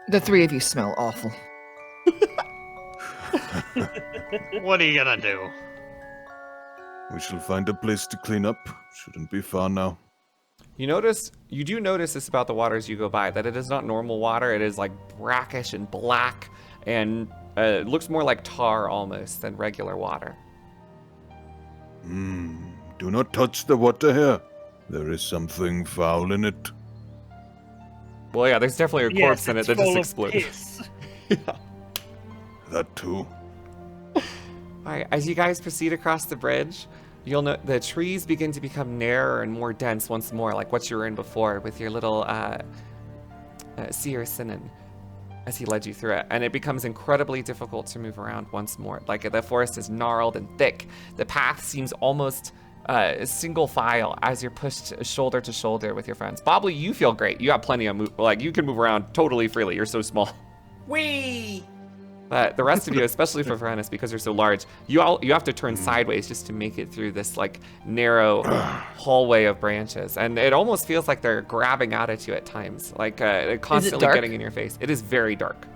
The three of you smell awful. What are you gonna do? We shall find a place to clean up. Shouldn't be far now. You do notice this about the waters you go by, that it is not normal water. It is like brackish and black, and it looks more like tar almost than regular water. Do not touch the water here. There is something foul in it. Well, yeah, there's definitely a corpse in it that just full of exploded. piss. Yeah. That too. All right, as you guys proceed across the bridge, you'll note the trees begin to become narrower and more dense once more, like what you were in before with your little seer Sinan as he led you through it. And it becomes incredibly difficult to move around once more. Like the forest is gnarled and thick. The path seems almost single file as you're pushed shoulder to shoulder with your friends. Bobbly, you feel great. You have plenty of you can move around totally freely. You're so small. Whee! But the rest of you, especially for Varanus, because you're so large, you have to turn sideways just to make it through this like narrow hallway of branches, and it almost feels like they're grabbing out at you at times, like constantly getting in your face. It is very dark,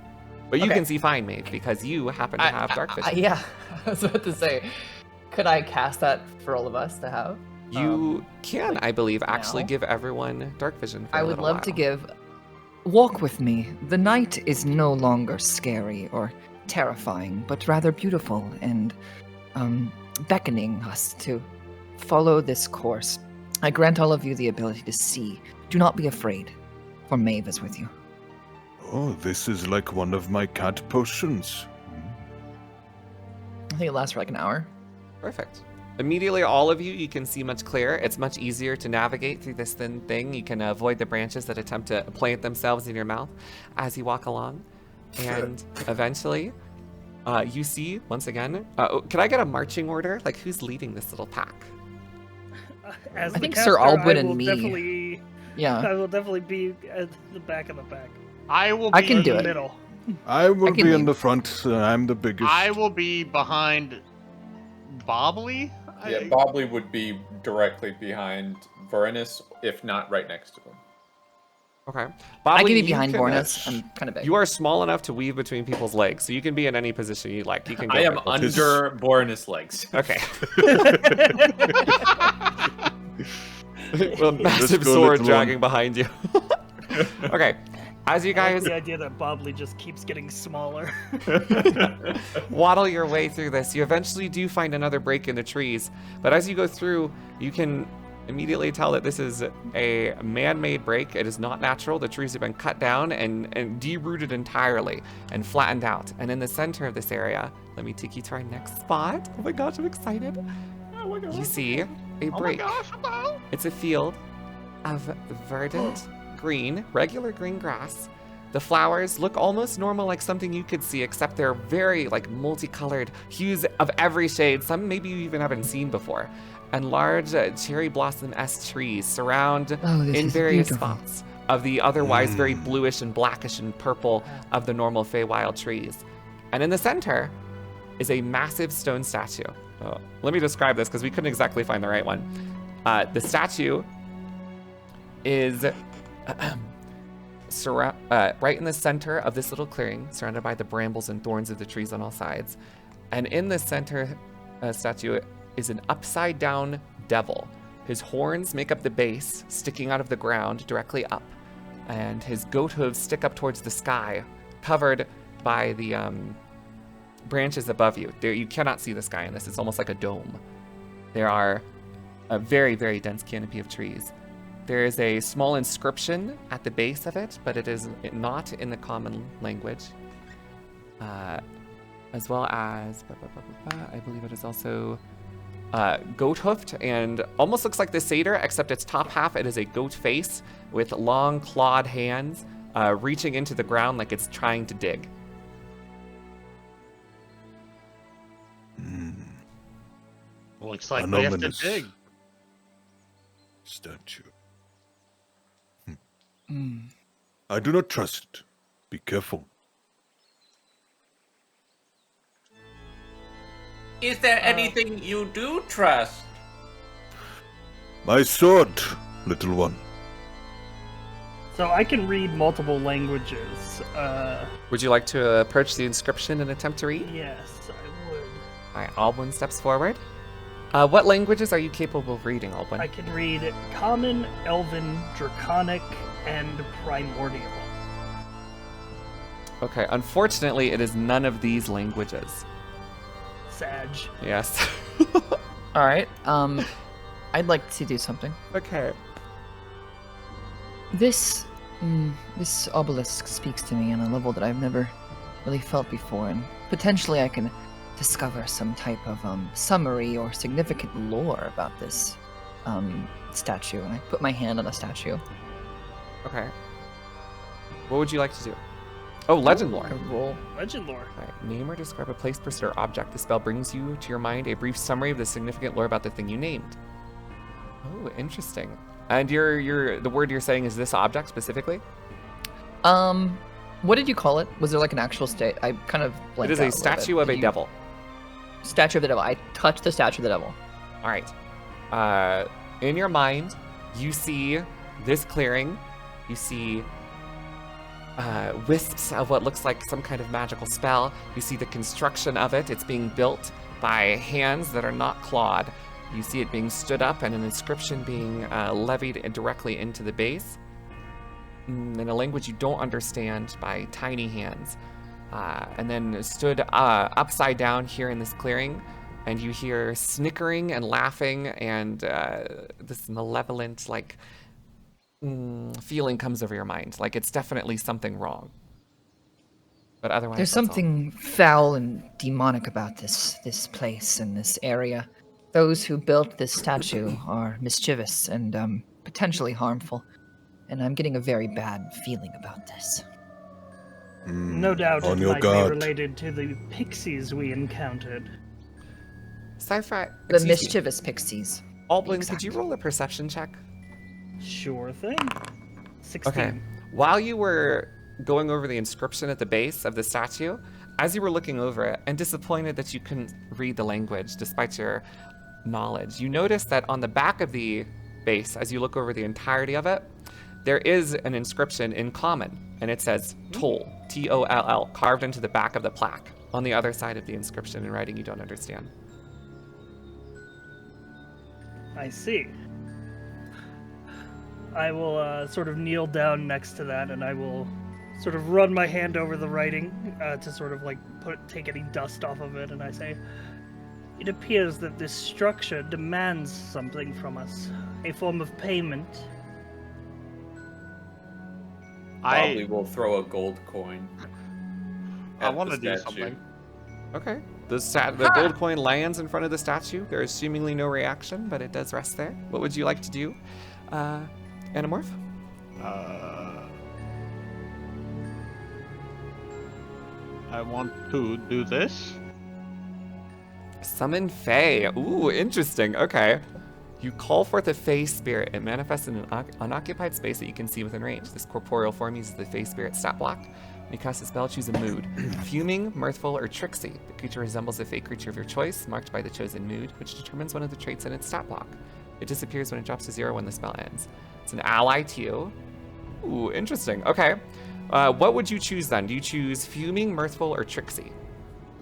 but you can see fine, Maeve, because you happen to have dark vision. Yeah, I was about to say, could I cast that for all of us to have? You can, I believe, actually now? give everyone dark vision for I a would little love while. to give. Walk with me. The night is no longer scary or terrifying, but rather beautiful and beckoning us to follow this course. I grant all of you the ability to see. Do not be afraid, for Maeve is with you. Oh, this is like one of my cat potions. I think it lasts for like an hour. Perfect. Immediately, all of you can see much clearer. It's much easier to navigate through this thin thing. You can avoid the branches that attempt to plant themselves in your mouth as you walk along. And eventually, you see, once again, can I get a marching order? Like, who's leading this little pack? As I the think caster, Sir Albwyn I and will me. Definitely, Yeah. I will definitely be at the back of the pack. I will be I can in do the it. Middle. I will can be in lead. the front. I'm the biggest. I will be behind Bobbly. Yeah, Bobbly would be directly behind Varanus, if not right next to him. Okay. I Bobbly, can be you behind can- Bornus. I'm kind of big. You are small enough to weave between people's legs, so you can be in any position you like. You can go I am backwards. under Varanus' legs. Okay. Well, massive go, sword little dragging one. behind you. Okay. As you I like guys the idea that Bobbly just keeps getting smaller. waddle your way through this, you eventually do find another break in the trees. But as you go through, you can immediately tell that this is a man-made break. It is not natural. The trees have been cut down and derooted entirely and flattened out. And in the center of this area, let me take you to our next spot. Oh my gosh, I'm excited. Oh my God. You see a Oh my break. gosh, hello! It's a field of verdant green, regular green grass. The flowers look almost normal, like something you could see, except they're very like multicolored hues of every shade, some maybe you even haven't seen before. And large cherry blossom-esque trees surround this in is various beautiful. spots of the otherwise very bluish and blackish and purple of the normal Feywild trees. And in the center is a massive stone statue. Oh, let me describe this because we couldn't exactly find the right one. The statue is right in the center of this little clearing, surrounded by the brambles and thorns of the trees on all sides. And in the center statue is an upside down devil. His horns make up the base, sticking out of the ground directly up. And his goat hooves stick up towards the sky, covered by the branches above you. There, you cannot see the sky in this. It's almost like a dome. There are a very, very dense canopy of trees. There is a small inscription at the base of it, but it is not in the common language. As well as, I believe it is also goat-hoofed and almost looks like the satyr, except its top half, it is a goat face with long clawed hands reaching into the ground like it's trying to dig. Looks like we have to Anomalous dig. statue. I do not trust it. Be careful. Is there anything you do trust? My sword, little one. So I can read multiple languages. Would you like to approach the inscription and attempt to read? Yes, I would. All right, Albwyn steps forward. What languages are you capable of reading, Albwyn? I can read Common, Elven, Draconic, and Primordial. Okay, unfortunately, it is none of these languages. Sag. Yes. All right. I'd like to do something. Okay. This obelisk speaks to me on a level that I've never really felt before, and potentially I can discover some type of summary or significant lore about this statue. And I put my hand on the statue. Okay. What would you like to do? Oh, legend lore. I roll. Legend lore. All right. Name or describe a place, person, or object. The spell brings you to your mind a brief summary of the significant lore about the thing you named. Oh, interesting. And the word you're saying is this object specifically? What did you call it? Was there like an actual state? I kind of blanked It is out a little statue bit. of a devil. Statue of the devil. I touched the statue of the devil. All right. In your mind, you see this clearing. You see wisps of what looks like some kind of magical spell. You see the construction of it. It's being built by hands that are not clawed. You see it being stood up and an inscription being levied directly into the base in a language you don't understand by tiny hands. And then stood upside down here in this clearing, and you hear snickering and laughing, and this malevolent, like, feeling comes over your mind. Like, it's definitely something wrong. But otherwise, There's that's all. something foul and demonic about this place and this area. Those who built this statue are mischievous and potentially harmful, and I'm getting a very bad feeling about this. No doubt On it your might be guard. related to the pixies we encountered. Scifri, The excuse me. mischievous pixies. Albwyn, Exact. could you roll a perception check? Sure thing. 16. Okay. While you were going over the inscription at the base of the statue, as you were looking over it and disappointed that you couldn't read the language despite your knowledge, you noticed that on the back of the base, as you look over the entirety of it, there is an inscription in common, and it says Toll, T-O-L-L, carved into the back of the plaque on the other side of the inscription in writing you don't understand. I see. I will sort of kneel down next to that, and I will sort of run my hand over the writing to sort of like take any dust off of it, and I say, "It appears that this structure demands something from us, a form of payment." Probably will throw a gold coin. I at want the to do statue. something. Okay. The gold coin lands in front of the statue. There is seemingly no reaction, but it does rest there. What would you like to do, Animorph? I want to do this. Summon Fae. Ooh, interesting. Okay. You call forth a Fae spirit. It manifests in an unoccupied space that you can see within range. This corporeal form uses the Fae spirit stat block. When you cast a spell, choose a mood. Fuming, mirthful, or tricksy. The creature resembles a Fae creature of your choice, marked by the chosen mood, which determines one of the traits in its stat block. It disappears when it drops to 0 when the spell ends. It's an ally to you. Ooh, interesting. Okay. What would you choose then? Do you choose fuming, mirthful, or tricksy?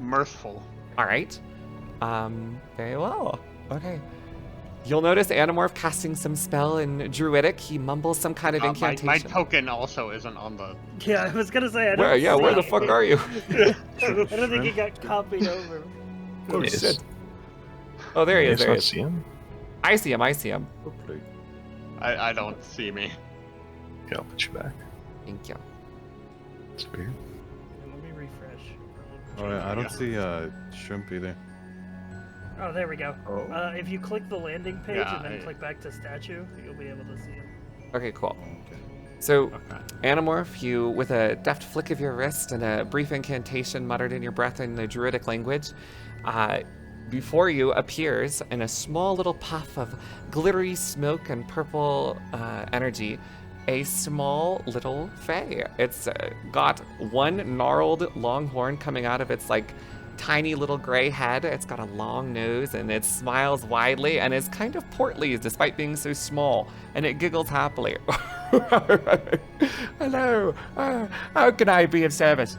Mirthful. All right. Very well. Okay. You'll notice Animorph casting some spell in Druidic. He mumbles some kind of My incantation. token also isn't on the. Yeah, I was gonna say, I don't Where? Yeah, where the see- fuck are you? I don't think it got copied over. Oh Yes. shit. Oh, there he is. Yes, There I he is. see him. I see him. I see him. Lovely. I don't see me. Yeah, I'll put you back. Thank you. It's weird. Let me refresh. Alright, I don't see shrimp either. Oh, there we go. Oh. If you click the landing page Yeah, and then I- click back to statue, you'll be able to see it. Okay, cool. Okay. So, Okay. Animorph, you, with a deft flick of your wrist and a brief incantation muttered in your breath in the Druidic language, before you appears, in a small little puff of glittery smoke and purple energy, a small little Fae. It's got one gnarled long horn coming out of its like tiny little gray head. It's got a long nose and it smiles widely and is kind of portly despite being so small, and it giggles happily. Hello. How can I be of service?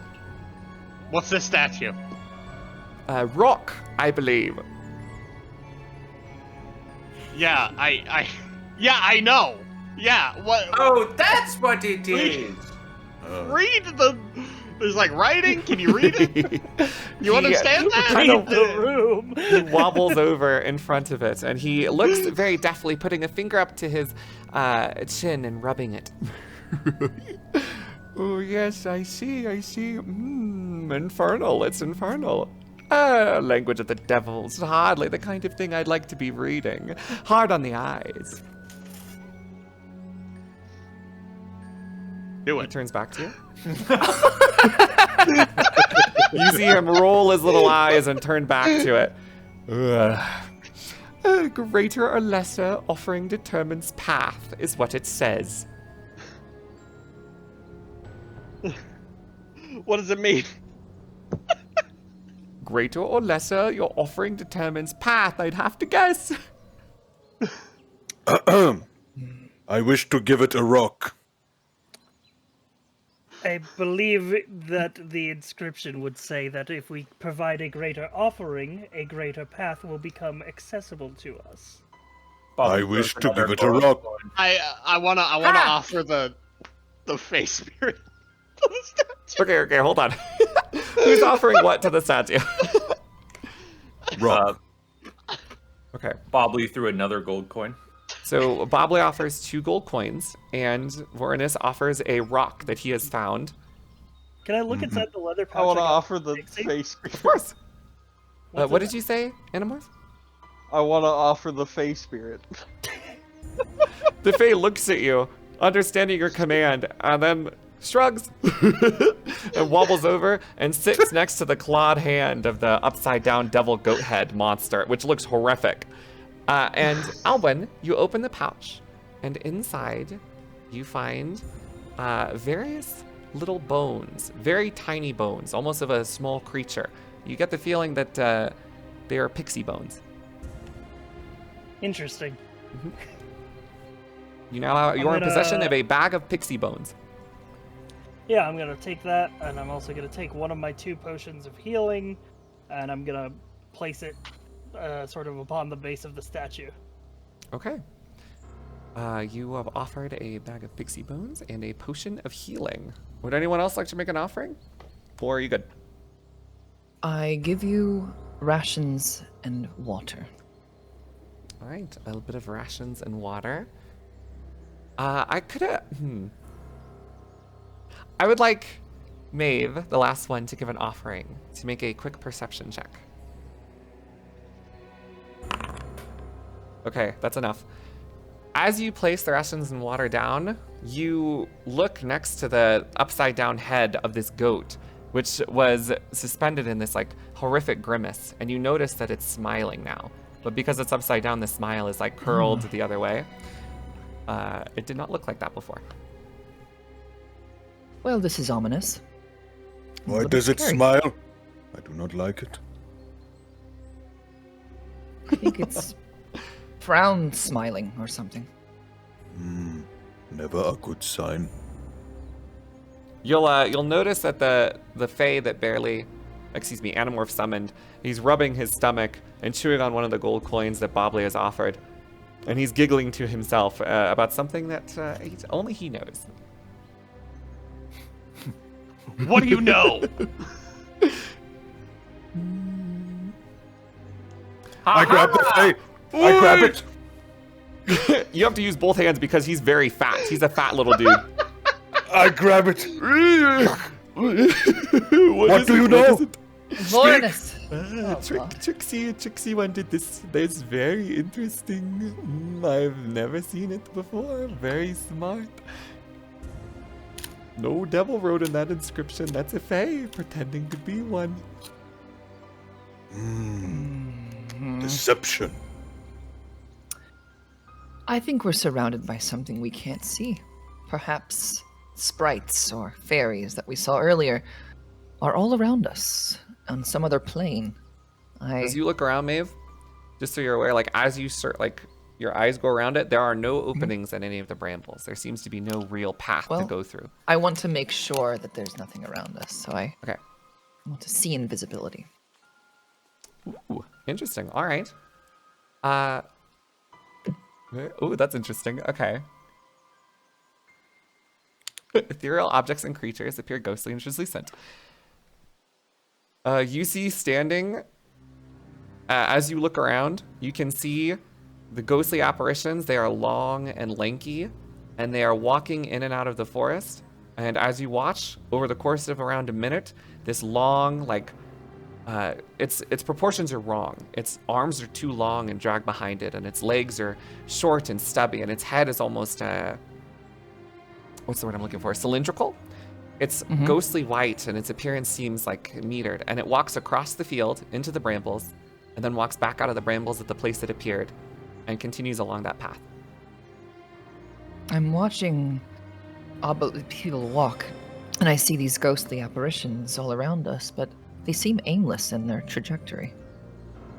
What's this statue? Rock, I believe. Yeah, I know. Yeah, what? Oh, that's what it is. Read the. There's like writing. Can you read it? You understand that? kind of- the room. He wobbles over in front of it, and he looks very deftly, putting a finger up to his chin and rubbing it. Oh, yes, I see. Infernal, it's infernal. Language of the devils, hardly the kind of thing I'd like to be reading. Hard on the eyes. Do He it. turns back to you. You see him roll his little eyes and turn back to it. Greater or lesser offering determines path, is what it says. What does it mean? Greater or lesser, your offering determines path, I'd have to guess. I wish to give it a rock. I believe that the inscription would say that if we provide a greater offering, a greater path will become accessible to us. I wish to give it a rock. I wanna offer the face spirit to the statue. Okay, hold on. Who's offering what to the statue? Rock. Okay. Bobley threw another gold coin. So Bobley offers 2 gold coins, and Vorenus offers a rock that he has found. Can I look inside the leather pouch? I wanna got offer from the Pixie? face spirit. Of course. What's What in did you say, Animorph? I wanna offer the face spirit. The Fae looks at you, understanding your command, and then shrugs and wobbles over and sits next to the clawed hand of the upside-down devil goat head monster, which looks horrific. And Alwyn, you open the pouch, and inside you find various little bones, very tiny bones, almost of a small creature. You get the feeling that they are pixie bones. Interesting. You now you're in gonna- possession of a bag of pixie bones. Yeah, I'm gonna take that, and I'm also gonna take one of my 2 potions of healing, and I'm gonna place it sort of upon the base of the statue. Okay. You have offered a bag of pixie bones and a potion of healing. Would anyone else like to make an offering? Or are you good? I give you rations and water. All right, a little bit of rations and water. I could have. I would like Maeve, the last one, to give an offering, to make a quick perception check. Okay, that's enough. As you place the rations and water down, you look next to the upside down head of this goat, which was suspended in this like horrific grimace, and you notice that it's smiling now. But because it's upside down, the smile is like curled the other way. It did not look like that before. Well, this is ominous. Why Little does it scary. smile? I do not like it. I think it's frown smiling or something. Never a good sign. You'll notice that the Fae that Animorph summoned, he's rubbing his stomach and chewing on one of the gold coins that Bobley has offered, and he's giggling to himself about something that only he knows. What do you know? I grab the Fae. I grab it. You have to use both hands because he's very fat. He's a fat little dude. I grab it. What do you know? Vorenus! Trixie wanted this. That's very interesting. I've never seen it before. Very smart. No devil wrote in that inscription. That's a Fae pretending to be one. Deception. I think we're surrounded by something we can't see. Perhaps sprites or fairies that we saw earlier are all around us on some other plane. As you look around, Maeve, just so you're aware, like as you Your eyes go around it. There are no openings in any of the brambles. There seems to be no real path to Well, go through. I want to make sure that there's nothing around us, so I Okay. want to see invisibility. Ooh, interesting. All right. Ooh, that's interesting. Okay. Ethereal objects and creatures appear ghostly and translucent. You see standing, as you look around, you can see the ghostly apparitions. They are long and lanky, and they are walking in and out of the forest. And as you watch, over the course of around a minute, this long, like, its proportions are wrong. Its arms are too long and drag behind it, and its legs are short and stubby, and its head is almost, what's the word I'm looking for? Cylindrical? It's ghostly white, and its appearance seems like metered, and it walks across the field into the brambles, and then walks back out of the brambles at the place it appeared, and continues along that path. I'm watching people walk, and I see these ghostly apparitions all around us, but they seem aimless in their trajectory.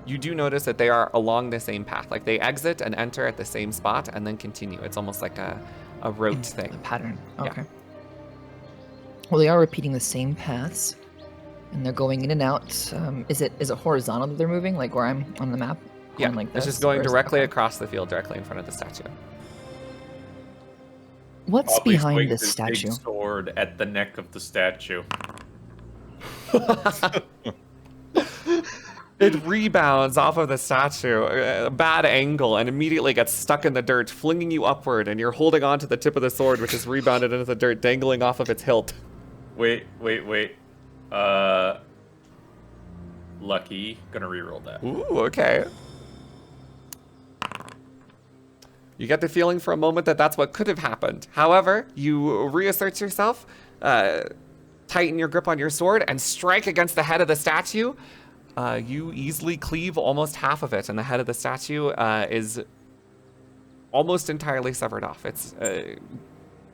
You do notice that they are along the same path. Like, they exit and enter at the same spot, and then continue. It's almost like a rote thing. A pattern. Yeah. Okay. Well, they are repeating the same paths, and they're going in and out. Is it horizontal that they're moving, like where I'm on the map? Yeah, Going like it's this, just going or is it- directly okay. across the field, directly in front of the statue. What's Probably behind swings this his statue? big sword at the neck of the statue. It rebounds off of the statue, a bad angle, and immediately gets stuck in the dirt, flinging you upward, and you're holding on to the tip of the sword, which is rebounded into the dirt, dangling off of its hilt. Wait. Lucky. Gonna reroll that. Ooh, okay. You get the feeling for a moment that that's what could have happened. However, you reassert yourself, tighten your grip on your sword, and strike against the head of the statue. You easily cleave almost half of it, and the head of the statue is almost entirely severed off. It's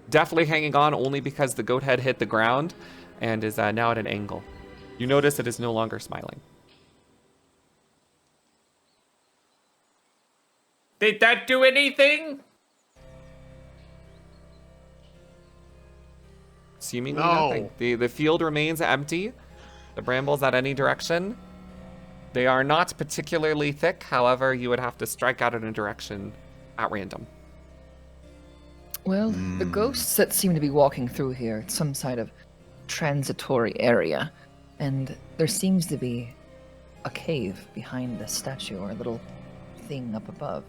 definitely hanging on only because the goat head hit the ground and is now at an angle. You notice it is no longer smiling. Did that do anything? Seemingly No. nothing. The field remains empty. The brambles at any direction. They are not particularly thick, however, you would have to strike out in a direction at random. Well, the ghosts that seem to be walking through here, it's some sort of transitory area, and there seems to be a cave behind the statue or a little thing up above.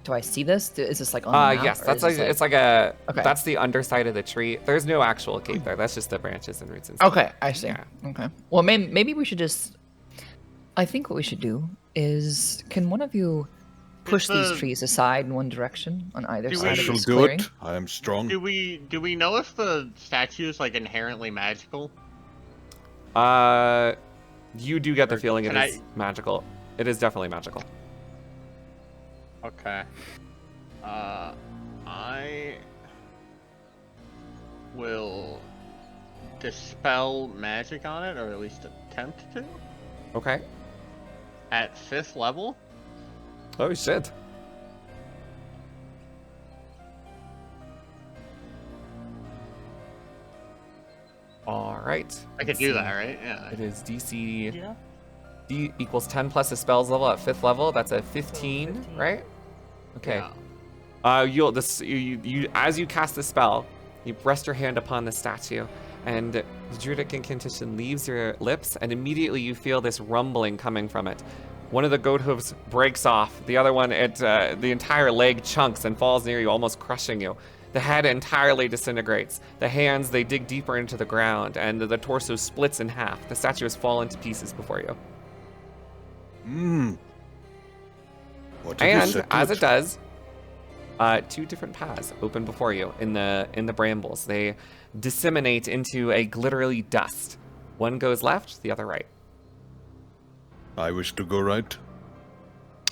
Do I see this? Is this like on the map, Yes, or that's is like, this it's like a, Okay. that's the underside of the tree. There's no actual cave there. That's just the branches and roots and stuff. Okay, I see. Yeah. Okay. Well, maybe we should just. I think what we should do is, can one of you push these trees aside in one direction on either Do side we- I of shall this do clearing? it. I am strong. Do we know if the statue is like inherently magical? You do get the Or feeling it can is magical. It is definitely magical. Okay. I will dispel magic on it, or at least attempt to, Okay. at 5th level. Oh, shit. All right. I could do that, right? Yeah. It is DC Yeah. D equals 10 plus the spell's level at 5th level. That's a 15, 15. right? Okay. Yeah. You as you cast the spell, you rest your hand upon the statue, and the druidic incantation leaves your lips, and immediately you feel this rumbling coming from it. One of the goat hooves breaks off. The other one, the entire leg chunks and falls near you, almost crushing you. The head entirely disintegrates. The hands, they dig deeper into the ground, and the torso splits in half. The statue has fallen to pieces before you. What did you And say? as it does, 2 different paths open before you in the brambles. They disseminate into a glittery dust. One goes left, the other right. I wish to go right.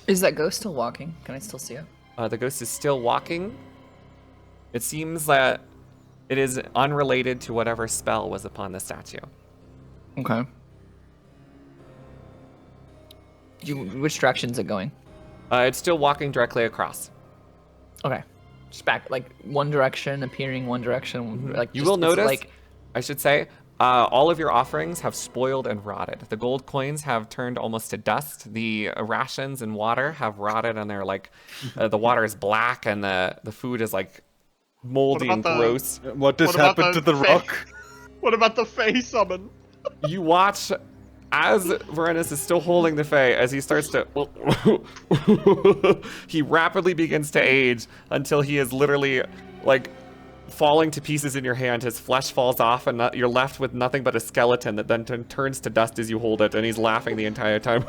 Is that ghost still walking? Can I still see it? The ghost is still walking. It seems that it is unrelated to whatever spell was upon the statue. Okay. Which direction is it going? It's still walking directly across. Okay. Just back, like, one direction, appearing one direction. Like, You just- will it's notice, like, I should say, all of your offerings have spoiled and rotted. The gold coins have turned almost to dust. The rations and water have rotted, and they're like, the water is black, and the food is like moldy and about the- gross. What has What about happened to the fa- rock? What about the face summon? You watch as Varenus is still holding the Fae, as he starts to... he rapidly begins to age until he is literally, like, falling to pieces in your hand. His flesh falls off, and you're left with nothing but a skeleton that then turns to dust as you hold it, and he's laughing the entire time.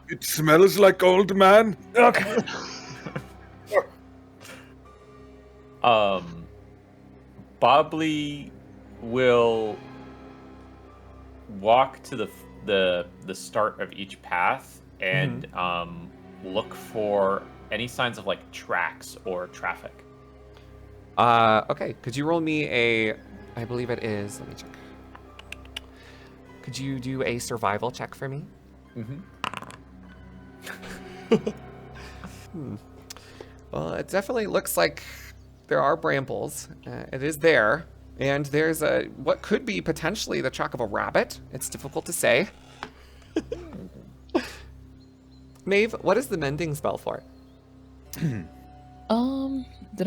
It smells like old man. okay. Bobley will walk to the start of each path and look for any signs of like tracks or traffic. Okay, could you roll me a... I believe it is... Let me check. Could you do a survival check for me? Well, it definitely looks like there are brambles. It is there. And there's what could be potentially the track of a rabbit. It's difficult to say. Maeve, what is the mending spell for? Did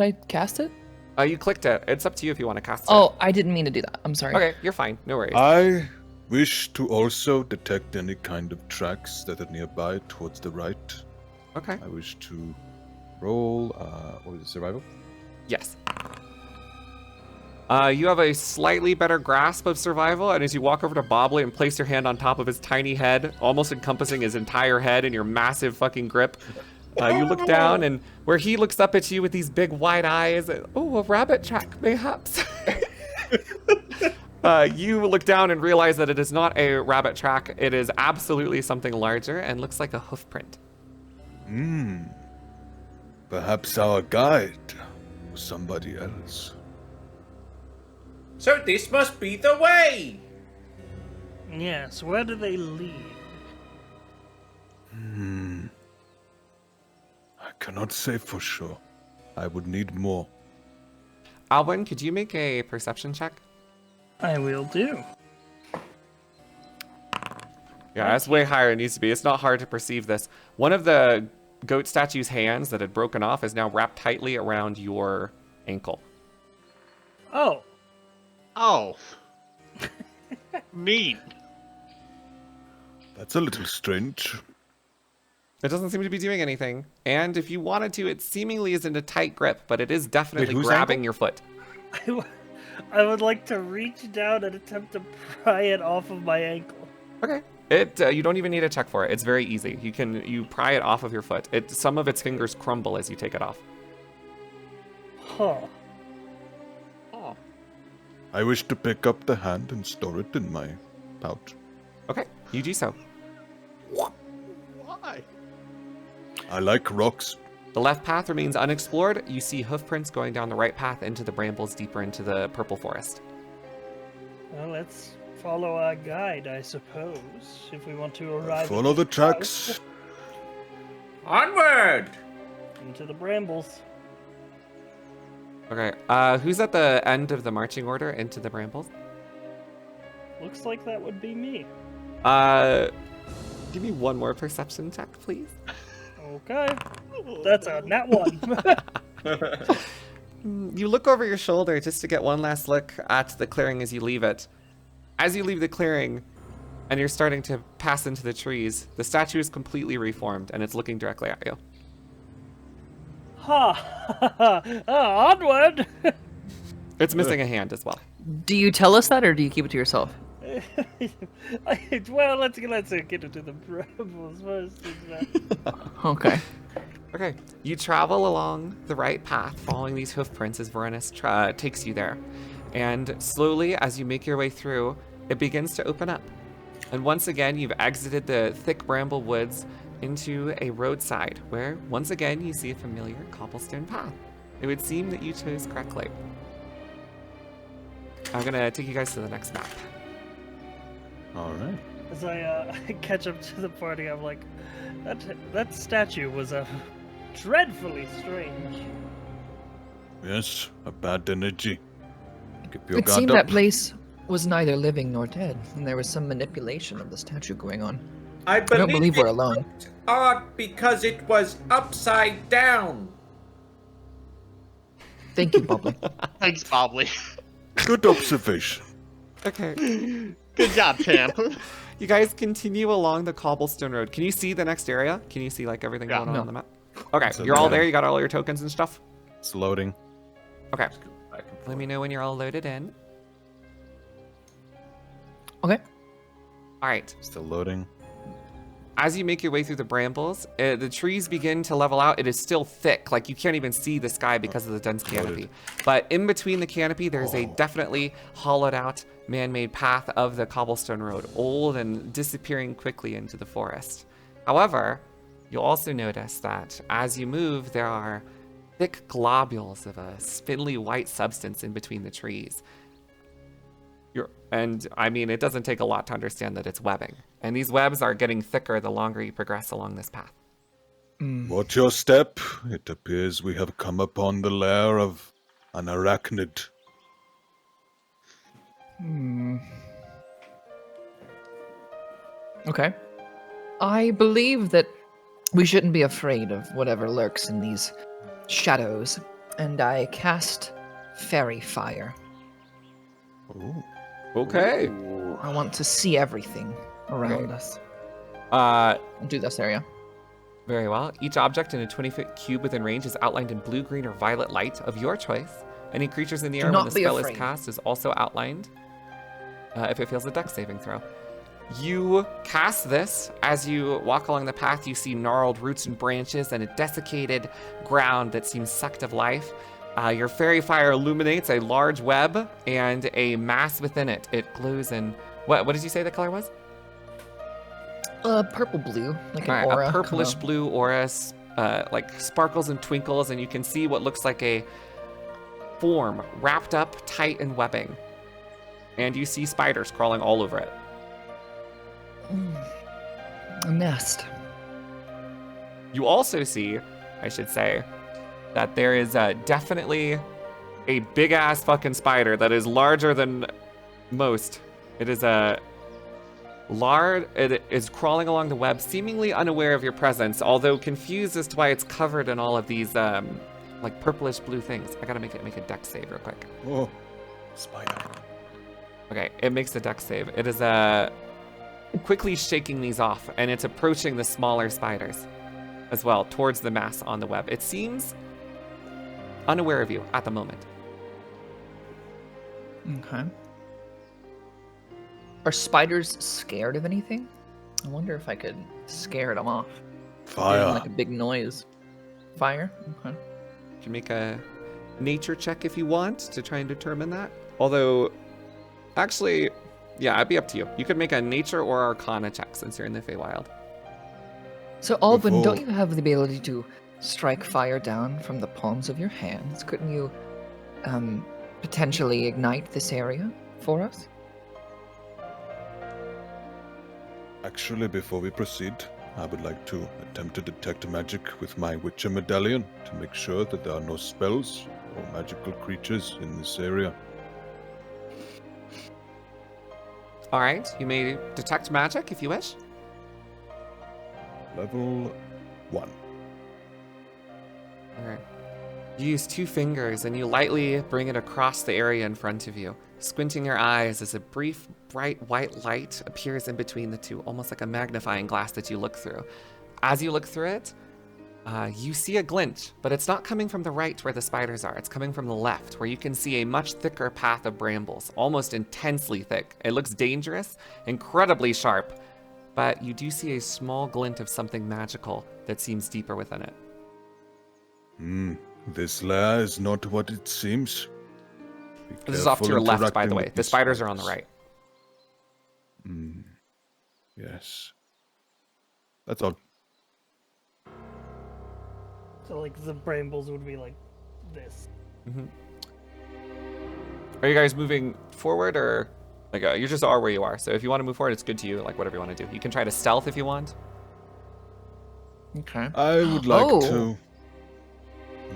I cast it? You clicked it. It's up to you if you want to cast it. Oh, I didn't mean to do that. I'm sorry. Okay, you're fine. No worries. I wish to also detect any kind of tracks that are nearby towards the right. Okay. I wish to roll, what was it, survival? Yes. You have a slightly better grasp of survival, and as you walk over to Bobley and place your hand on top of his tiny head, almost encompassing his entire head in your massive fucking grip, you look down, and where he looks up at you with these big wide eyes, oh, a rabbit track, mayhaps. You look down and realize that it is not a rabbit track. It is absolutely something larger and looks like a hoof print. Perhaps our guide was somebody else. So this must be the way. Yes, where do they lead? I cannot say for sure. I would need more. Alwyn, could you make a perception check? I will do. Yeah, that's way higher than it needs to be. It's not hard to perceive this. One of the goat statue's hands that had broken off is now wrapped tightly around your ankle. Oh, Oh. Neat. That's a little strange. It doesn't seem to be doing anything. And if you wanted to, it seemingly is in a tight grip, but it is definitely whose grabbing ankle? your foot. I would like to reach down and attempt to pry it off of my ankle. Okay. You don't even need a check for it. It's very easy. You pry it off of your foot. Some of its fingers crumble as you take it off. Huh. Oh. I wish to pick up the hand and store it in my pouch. Okay, you do so. Why? I like rocks. The left path remains unexplored. You see hoofprints going down the right path into the brambles deeper into the purple forest. Well, let's follow our guide, I suppose, if we want to arrive. Follow the tracks. Onward! Into the brambles. Okay, who's at the end of the marching order into the brambles? Looks like that would be me. Give me one more perception check, please. Okay. That's a nat one. You look over your shoulder just to get one last look at the clearing as you leave it. As you leave the clearing and you're starting to pass into the trees, the statue is completely reformed and it's looking directly at you. Ha! Onward! It's missing a hand as well. Do you tell us that, or do you keep it to yourself? Well, let's get into the brambles first. Okay. Okay, you travel along the right path, following these hoof prints as Varenus takes you there. And slowly, as you make your way through, it begins to open up. And once again, you've exited the thick bramble woods into a roadside, where once again you see a familiar cobblestone path. It would seem that you chose correctly. I'm gonna take you guys to the next map. All right. As I catch up to the party, I'm like, that statue was dreadfully strange. Yes, a bad energy. Keep your It guard seemed up. that place was neither living nor dead, and there was some manipulation of the statue going on. I don't believe we're alone. looked odd because it was upside down. Thank you, Bobley. Thanks, Bobley. Good observation. Okay. Good job, champ. You guys continue along the cobblestone road. Can you see the next area? Can you see like everything Yeah. going on No. on the map? Okay, So you're all yeah. there. You got all your tokens and stuff. It's loading. Okay. Back and Let forth. me know when you're all loaded in. Okay. All right. Still loading. As you make your way through the brambles, the trees begin to level out. It is still thick, like you can't even see the sky because of the dense canopy. But in between the canopy, there's a definitely hollowed out man-made path of the cobblestone road, old and disappearing quickly into the forest. However, you'll also notice that as you move, there are thick globules of a spindly white substance in between the trees. And I mean, it doesn't take a lot to understand that it's webbing. And these webs are getting thicker the longer you progress along this path. Watch your step. It appears we have come upon the lair of an arachnid. Okay. I believe that we shouldn't be afraid of whatever lurks in these shadows, and I cast Fairy Fire. Ooh. Okay. I want to see everything around Okay. us. Uh, I'll do this area. very well. Each object in a 20-foot cube within range is outlined in blue, green, or violet light of your choice. Any creatures in the Do air when not the be spell is afraid. cast is also outlined if it fails a dex saving throw. You cast this. As you walk along the path, you see gnarled roots and branches and a desiccated ground that seems sucked of life. Your fairy fire illuminates a large web and a mass within it. It glows in... What did you say the color was? Purple blue, like All an right, aura. a kind purplish of- blue aura, like sparkles and twinkles, and you can see what looks like a form wrapped up tight in webbing. And you see spiders crawling all over it. A nest. You also see, I should say, that there is definitely a big ass fucking spider that is larger than most. It is it is crawling along the web, seemingly unaware of your presence, although confused as to why it's covered in all of these like purplish blue things. I gotta make a dex save real quick. Oh, spider. Okay, it makes a dex save. It is quickly shaking these off, and it's approaching the smaller spiders as well, towards the mass on the web. It seems unaware of you at the moment. Okay. Are spiders scared of anything? I wonder if I could scare them off. Give them, Fire. like a big noise. Fire? Okay. You can make a nature check if you want to try and determine that. Although, actually, yeah, it'd be up to you. You could make a nature or arcana check since you're in the Feywild. So, Alban, don't Before- you have the ability to strike fire down from the palms of your hands? Couldn't you potentially ignite this area for us? Actually, before we proceed, I would like to attempt to detect magic with my Witcher medallion to make sure that there are no spells or magical creatures in this area. All right, you may detect magic if you wish. Level 1. All right. You use 2 fingers and you lightly bring it across the area in front of you, squinting your eyes as a brief, bright white light appears in between the two, almost like a magnifying glass that you look through. As you look through it, you see a glint, but it's not coming from the right where the spiders are. It's coming from the left, where you can see a much thicker path of brambles, almost intensely thick. It looks dangerous, incredibly sharp, but you do see a small glint of something magical that seems deeper within it. This lair is not what it seems. Be This is off to careful your left, by interacting the way. with The these spiders are on the spiders. right. Yes. That's all. So like the brambles would be like this. Are you guys moving forward or Like, you just are where you are. So if you want to move forward, it's good to you. Like, whatever you want to do. You can try to stealth if you want. Okay. I would like Oh. to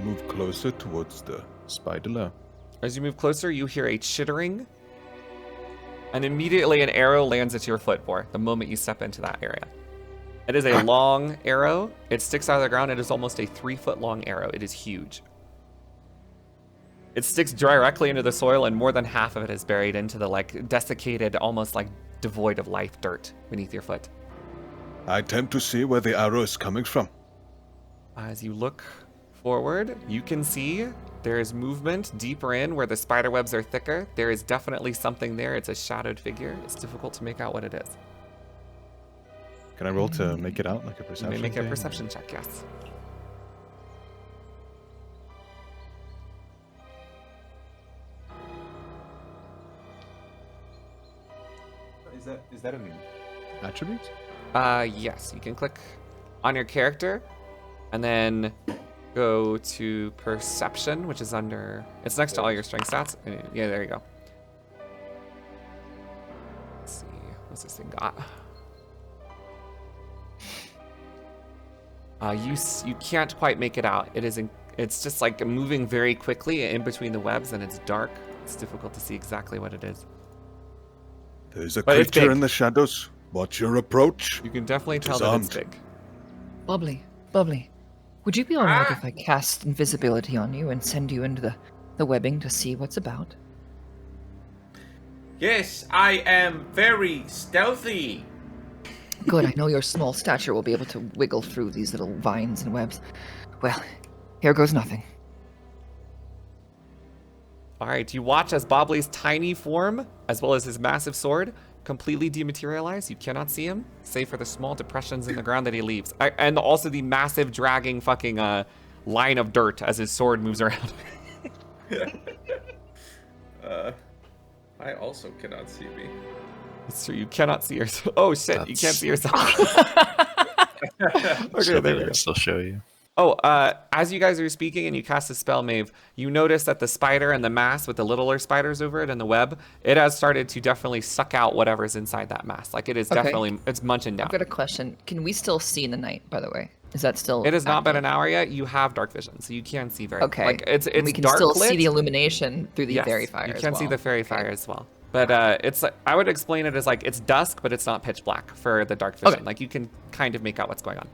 move closer towards the spider lair. As you move closer, you hear a chittering. And immediately an arrow lands at your foot, Vore, the moment you step into that area. It is a long arrow. It sticks out of the ground. It is almost a 3-foot long arrow. It is huge. It sticks directly into the soil, and more than half of it is buried into the like desiccated, almost like devoid of life dirt beneath your foot. I attempt to see where the arrow is coming from. As you look forward, you can see there is movement deeper in where the spider webs are thicker. There is definitely something there. It's a shadowed figure. It's difficult to make out what it is. Can I roll to make it out, like a You perception? may make a thing? perception check, yes. Is that an attribute? Yes, you can click on your character and then go to perception, which is under, it's next to all your strength stats. Yeah, there you go. Let's see, what's this thing got? You can't quite make it out. It's just like moving very quickly in between the webs, and it's dark. It's difficult to see exactly what it is. There's a But it's creature big. in the shadows. Watch your approach. You can definitely tell is that it's armed. big. Bubbly. Would you be alright if I cast invisibility on you and send you into the webbing to see what's about? Yes, I am very stealthy. Good, I know your small stature will be able to wiggle through these little vines and webs. Well, here goes nothing. All right, you watch as Bobley's tiny form, as well as his massive sword, completely dematerialize. You cannot see him, save for the small depressions in the ground that he leaves. And also the massive dragging fucking line of dirt as his sword moves around. I also cannot see me. It's true, you cannot see yourself. Oh shit, you can't see yourself. Okay, So there we go. still show you. Oh, as you guys are speaking and you cast a spell, Maeve, you notice that the spider and the mass with the littler spiders over it and the web, it has started to definitely suck out whatever's inside that mass. Like it is Okay. definitely, it's munching down. I've got a question. Can we still see in the night, by the way? Is that still It has not been active? an hour yet. You have dark vision, so you can see very. Okay. Like it's And we can dark still lit. see the illumination through the Yes, fairy fire you as can well. see the fairy Okay. fire as well. But it's I would explain it as like it's dusk, but it's not pitch black for the dark vision. Okay. Like you can kind of make out what's going on.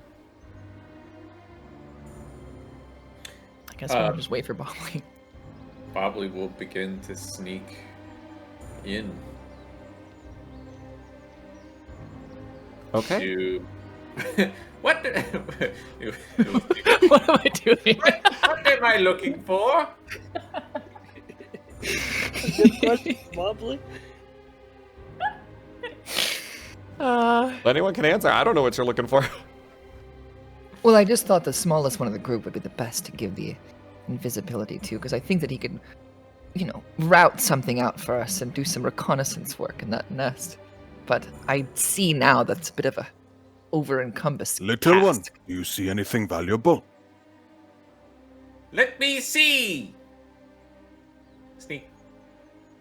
I guess we'll just wait for Bobley. Bobley will begin to sneak in Okay. to... What? What am I doing? What am I looking for? Good question, Wobbly. Anyone can answer. I don't know what you're looking for. Well, I just thought the smallest one of the group would be the best to give the invisibility to, because I think that he could, route something out for us and do some reconnaissance work in that nest. But I see now that's a bit of a over-encompass Little one, task. do you see anything valuable? Let me see. Sneak.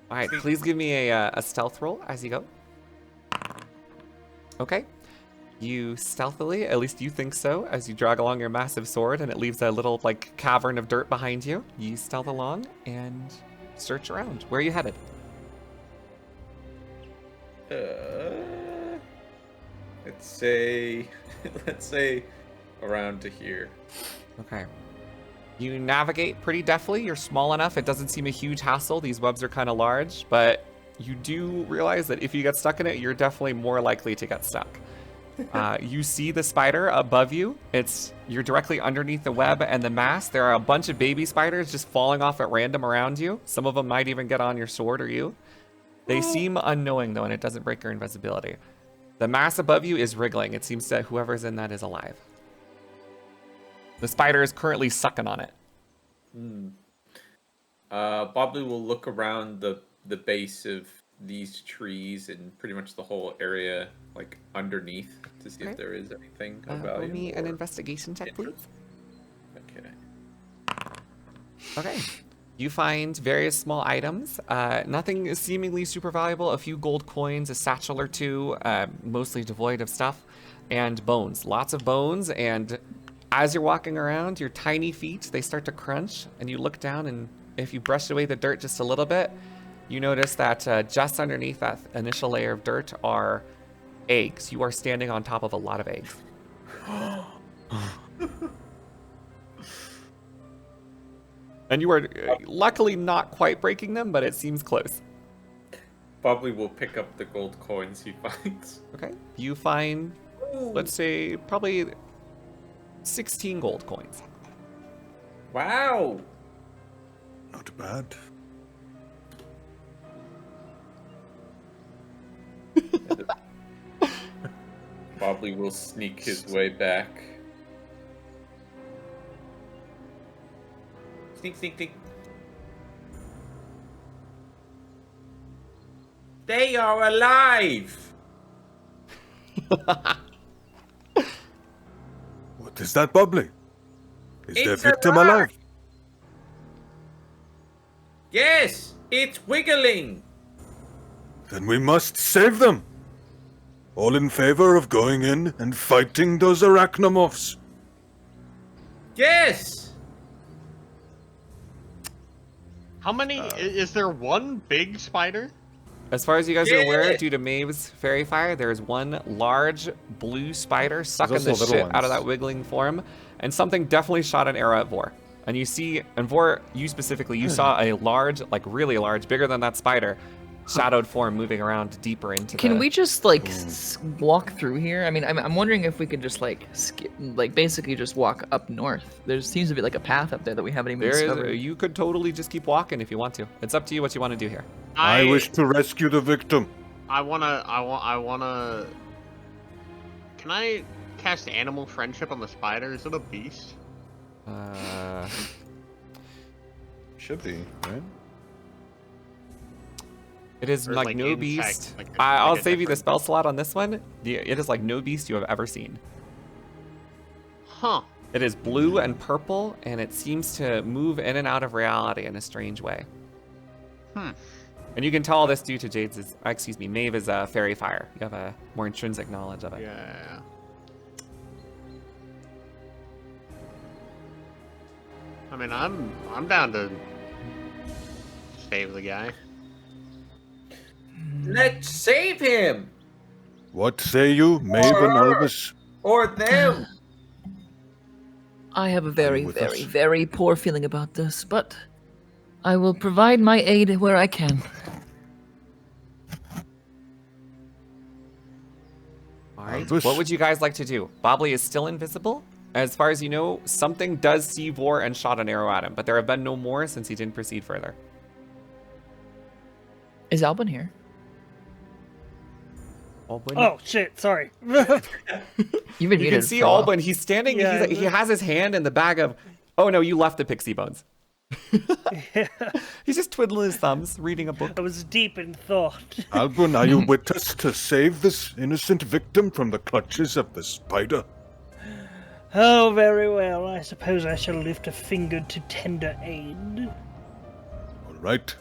All right, please give me a stealth roll as you go. Okay. You stealthily, at least you think so, as you drag along your massive sword and it leaves a little like cavern of dirt behind you. You stealth along and search around. Where are you headed? Let's say around to here. Okay. You navigate pretty deftly. You're small enough. It doesn't seem a huge hassle. These webs are kind of large, but you do realize that if you get stuck in it, you're definitely more likely to get stuck. You see the spider above you. You're directly underneath the web and the mass. There are a bunch of baby spiders just falling off at random around you. Some of them might even get on your sword or you. They seem unknowing though, and it doesn't break your invisibility. The mass above you is wriggling. It seems that whoever's in that is alive. The spider is currently sucking on it. Bobley will look around the base of these trees and pretty much the whole area, like underneath, to see Okay. if there is anything of Roll value. me an or investigation check, please. interest. Okay. Okay. You find various small items, nothing seemingly super valuable, a few gold coins, a satchel or two, mostly devoid of stuff, and bones. Lots of bones, and as you're walking around, your tiny feet, they start to crunch, and you look down, and if you brush away the dirt just a little bit, you notice that just underneath that initial layer of dirt are eggs. You are standing on top of a lot of eggs. And you are luckily not quite breaking them, but it seems close. Probably will pick up the gold coins he finds. Okay. You find, let's say, probably 16 gold coins. Wow. Not bad. Probably will sneak his way back. Sneak, sneak, sneak. They are alive! What is that, Bubbly? Is their It's victim alive! alive? Yes! It's wiggling! Then we must save them. All in favor of going in and fighting those arachnomorphs? Yes! How many? Is there one big spider? As far as you guys are aware, Yeah. due to Maeve's fairy fire, there is one large blue spider sucking the also shit little out of ones. that wiggling form, and something definitely shot an arrow at Vore. And you see, and Vore, you specifically, you saw a large, like really large, bigger than that spider, shadowed form moving around deeper into Can the... we just like walk through here? I mean, I'm wondering if we could just like skip, like basically just walk up north. There seems to be like a path up there that we haven't even discovered. You could totally just keep walking if you want to. It's up to you what you want to do here. I wish to rescue the victim. I wanna. Can I cast animal friendship on the spider? Is it a beast? Should be, right? It is Or like like no insect, beast. like I'll a save you the different- spell slot on this one. It is like no beast you have ever seen. Huh. It is blue and purple, and it seems to move in and out of reality in a strange way. And you can tell this due to Maeve's fairy fire. You have a more intrinsic knowledge of it. Yeah. I mean, I'm down to save the guy. Let's save him! What say you, Maeve and Albus? Or them! I have a very, with very, us? very poor feeling about this, but I will provide my aid where I can. All right. Albus? What would you guys like to do? Bobbly is still invisible. As far as you know, something does see Vore and shot an arrow at him, but there have been no more since he didn't proceed further. Is Albin here? Albin? Oh shit! Sorry. You've been You muted can see for a while. Albin. He's standing. Yeah, he has his hand in the bag of. Oh no, you left the pixie bones. He's just twiddling his thumbs, reading a book. I was deep in thought. Albin, are you with us to save this innocent victim from the clutches of the spider? Oh, very well. I suppose I shall lift a finger to tender aid. All right.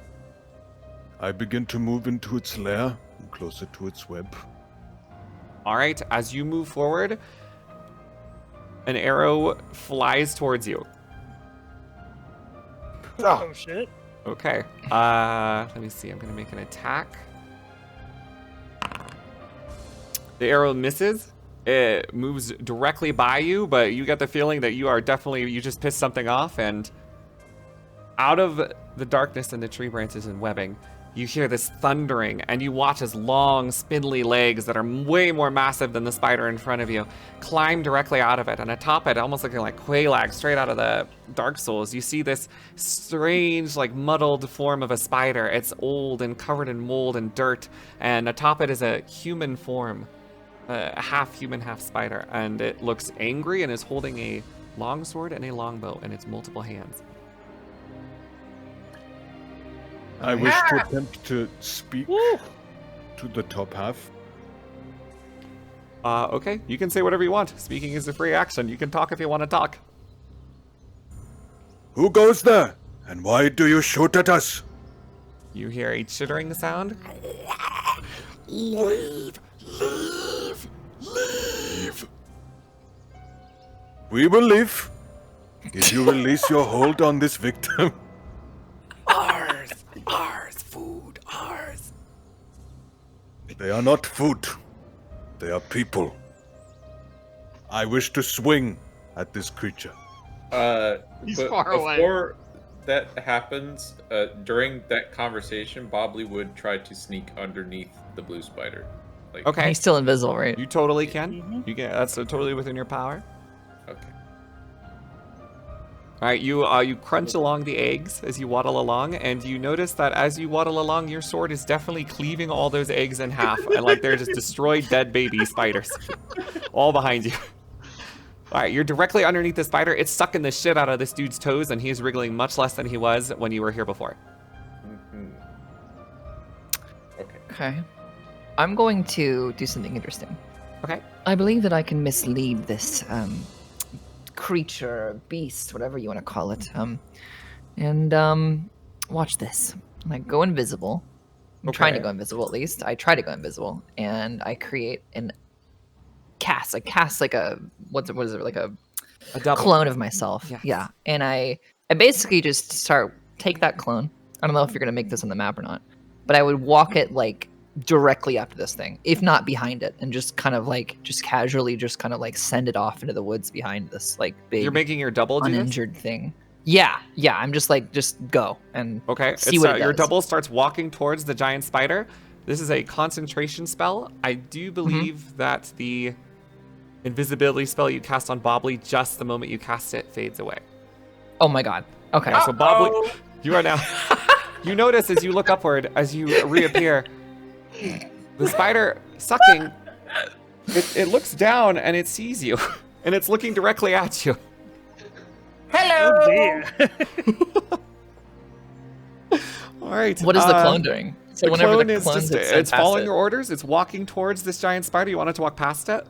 I begin to move into its lair and closer to its web. All right, as you move forward, an arrow flies towards you. Oh shit! Okay. Let me see. I'm gonna make an attack. The arrow misses. It moves directly by you, but you get the feeling that you just pissed something off, and out of the darkness and the tree branches and webbing, you hear this thundering, and you watch as long, spindly legs that are way more massive than the spider in front of you climb directly out of it. And atop it, almost looking like Quelaag straight out of the Dark Souls, you see this strange, like muddled form of a spider. It's old and covered in mold and dirt, and atop it is a human form, half human, half spider, and it looks angry and is holding a long sword and a longbow in its multiple hands. I wish to attempt to speak to the top half. Okay, you can say whatever you want. Speaking is a free action. You can talk if you want to talk. Who goes there? And why do you shoot at us? You hear a chittering sound. Leave. We will leave if you release your hold on this victim. Ours, food, ours. They are not food. They are people. I wish to swing at this creature. He's but far away. Before that happens, during that conversation, Bobley would try to sneak underneath the blue spider. Like, Okay. He's still invisible, right? You totally can. You can. That's totally within your power. Okay. All right, you crunch along the eggs as you waddle along, and you notice that as you waddle along, your sword is definitely cleaving all those eggs in half, and like they're just destroyed dead baby spiders, all behind you. All right, you're directly underneath the spider. It's sucking the shit out of this dude's toes, and he's wriggling much less than he was when you were here before. Okay. Okay. I'm going to do something interesting. Okay. I believe that I can mislead this creature, beast, whatever you want to call it. Watch this. I go invisible. I'm trying to Okay. go invisible at least. I try to go invisible, and I create an cast. I cast like a what is it, like a double. clone of myself. Yes. Yeah, and I basically just take that clone. I don't know if you're gonna make this on the map or not, but I would walk it like directly up to this thing, if not behind it, and just kind of like just casually just kind of like send it off into the woods behind this like big You're making your double do this? uninjured thing. Yeah. I'm just go and Okay. see what it Your does. double starts walking towards the giant spider. This is a concentration spell. I do believe that the invisibility spell you cast on Bobley, just the moment you cast it, fades away. Oh my god. Okay. So Bobley, you are now. You notice as you look upward, as you reappear, the spider sucking. It looks down and it sees you, and it's looking directly at you. Oh dear. All right. What is the clone doing? So The whenever clone the is clone's just, it's following your orders. It's walking towards this giant spider. You want it to walk past it?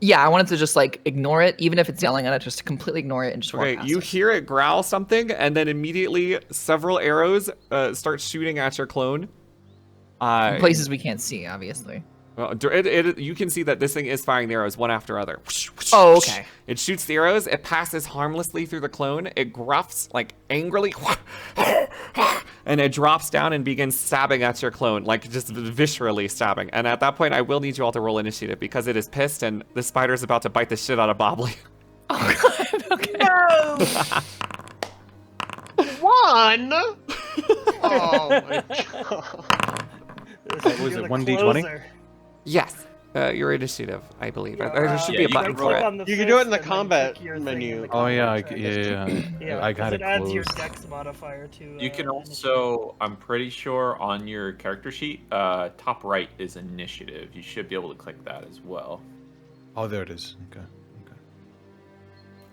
Yeah, I wanted to just like ignore it, even if it's yelling at it, just to completely ignore it and just walk Okay, past you it. hear it growl something, and then immediately several arrows start shooting at your clone. In places we can't see, obviously. Well, you can see that this thing is firing the arrows one after other. Oh, okay. It shoots the arrows. It passes harmlessly through the clone. It gruffs like angrily, and it drops down and begins stabbing at your clone, like just viscerally stabbing. And at that point, I will need you all to roll initiative because it is pissed and the spider is about to bite the shit out of Bobley. Oh god. Okay. One. Oh my god. What was it, 1d20? Yes, your initiative, I believe. Yeah, There should yeah, be a you button can for roll it. You can do it in the combat menu. Oh yeah, Yeah, I got it it adds your closed. dex modifier to. You can initiative. also, I'm pretty sure on your character sheet, top right is initiative. You should be able to click that as well. Oh, there it is. Okay.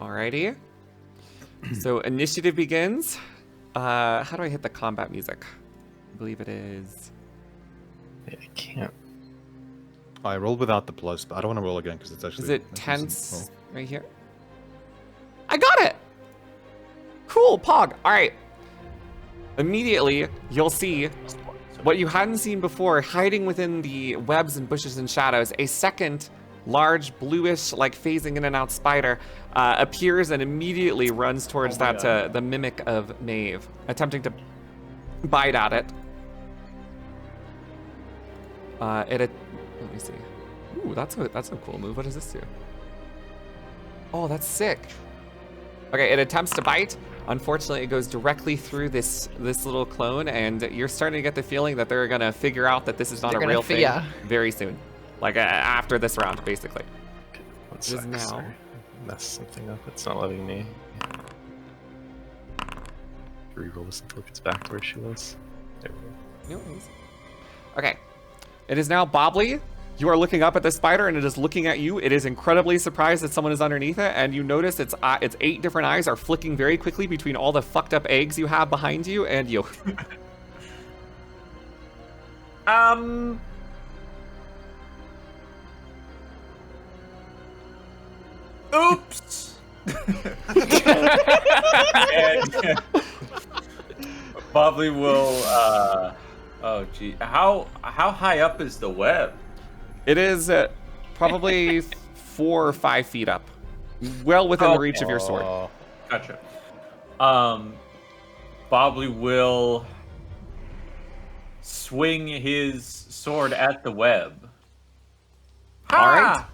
Alrighty. So initiative begins. How do I hit the combat music? I believe it is. I can't. I rolled without the plus, but I don't want to roll again because it's actually. Is it a decent tense roll. right here? I got it! Cool, Pog. All right. Immediately, you'll see what you hadn't seen before, hiding within the webs and bushes and shadows. A second large, bluish, like phasing in and out spider appears and immediately runs towards the mimic of Maeve, attempting to bite at it. Let me see. Ooh, that's a cool move. What does this do? Oh, that's sick. Okay, it attempts to bite. Unfortunately, it goes directly through this little clone, and you're starting to get the feeling that they're gonna figure out that this is not They're a gonna real thing yeah. very soon, like after this round, basically. One It is sec, now. sorry. Messed something up. It's not letting me. Reroll this until it gets back to where she was. There we go. No worries. Okay, it is now Bobley. You are looking up at the spider, and it is looking at you. It is incredibly surprised that someone is underneath it, and you notice its 8 different eyes are flicking very quickly between all the fucked up eggs you have behind you and you. Oops. Probably will. Oh, gee. How high up is the web? It is probably 4 or 5 feet up, well within the reach of your sword. Gotcha. Bobley will swing his sword at the web. All right.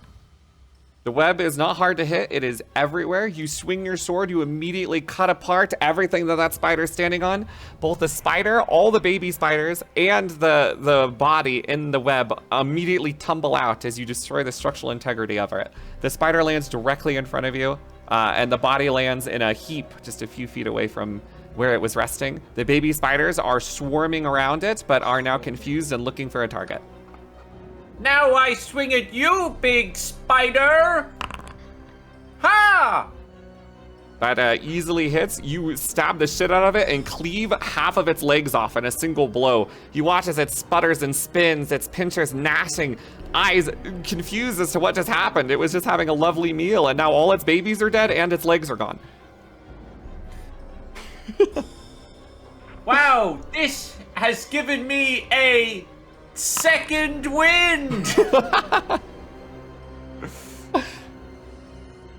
The web is not hard to hit. It is everywhere. You swing your sword, you immediately cut apart everything that spider is standing on. Both the spider, all the baby spiders, and the body in the web immediately tumble out as you destroy the structural integrity of it. The spider lands directly in front of you, and the body lands in a heap just a few feet away from where it was resting. The baby spiders are swarming around it, but are now confused and looking for a target. Now I swing at you, big spider! Ha! That easily hits. You stab the shit out of it and cleave half of its legs off in a single blow. You watch as it sputters and spins, its pinchers gnashing, eyes confused as to what just happened. It was just having a lovely meal, and now all its babies are dead and its legs are gone. Wow, this has given me a second wind!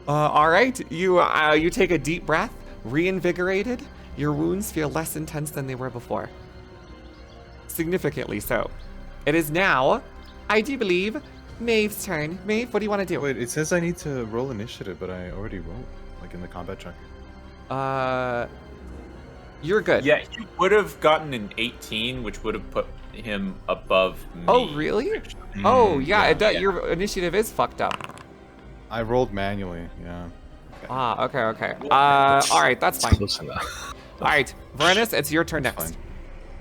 All right, you take a deep breath, reinvigorated. Your wounds feel less intense than they were before. Significantly so. It is now, I do believe, Maeve's turn. Maeve, what do you want to do? Wait, it says I need to roll initiative, but I already rolled, like in the combat check. You're good. Yeah, you would have gotten an 18, which would have put him above me. Oh, really? Oh, yeah, your initiative is fucked up. I rolled manually, yeah. Ah, okay. All right, that's fine. Close enough. All right, Varanus, it's your turn That's next. fine.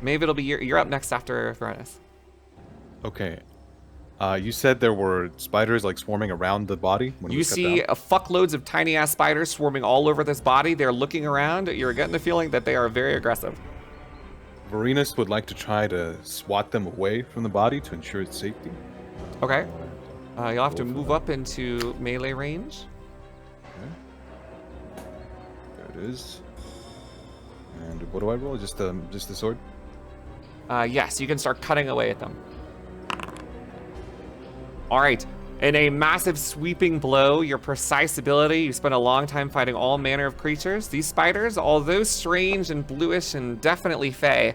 Maybe it'll be you're up next after Varanus. Okay. You said there were spiders like swarming around the body when You see fuckloads of tiny ass spiders swarming all over this body. They're looking around. You're getting the feeling that they are very aggressive. Varanus would like to try to swat them away from the body to ensure its safety. Okay. You'll have to move up into melee range. Okay. There it is. And what do I roll? Just the sword? Yes, you can start cutting away at them. All right. In a massive sweeping blow, your precise ability, you spent a long time fighting all manner of creatures. These spiders, although strange and bluish and definitely fey,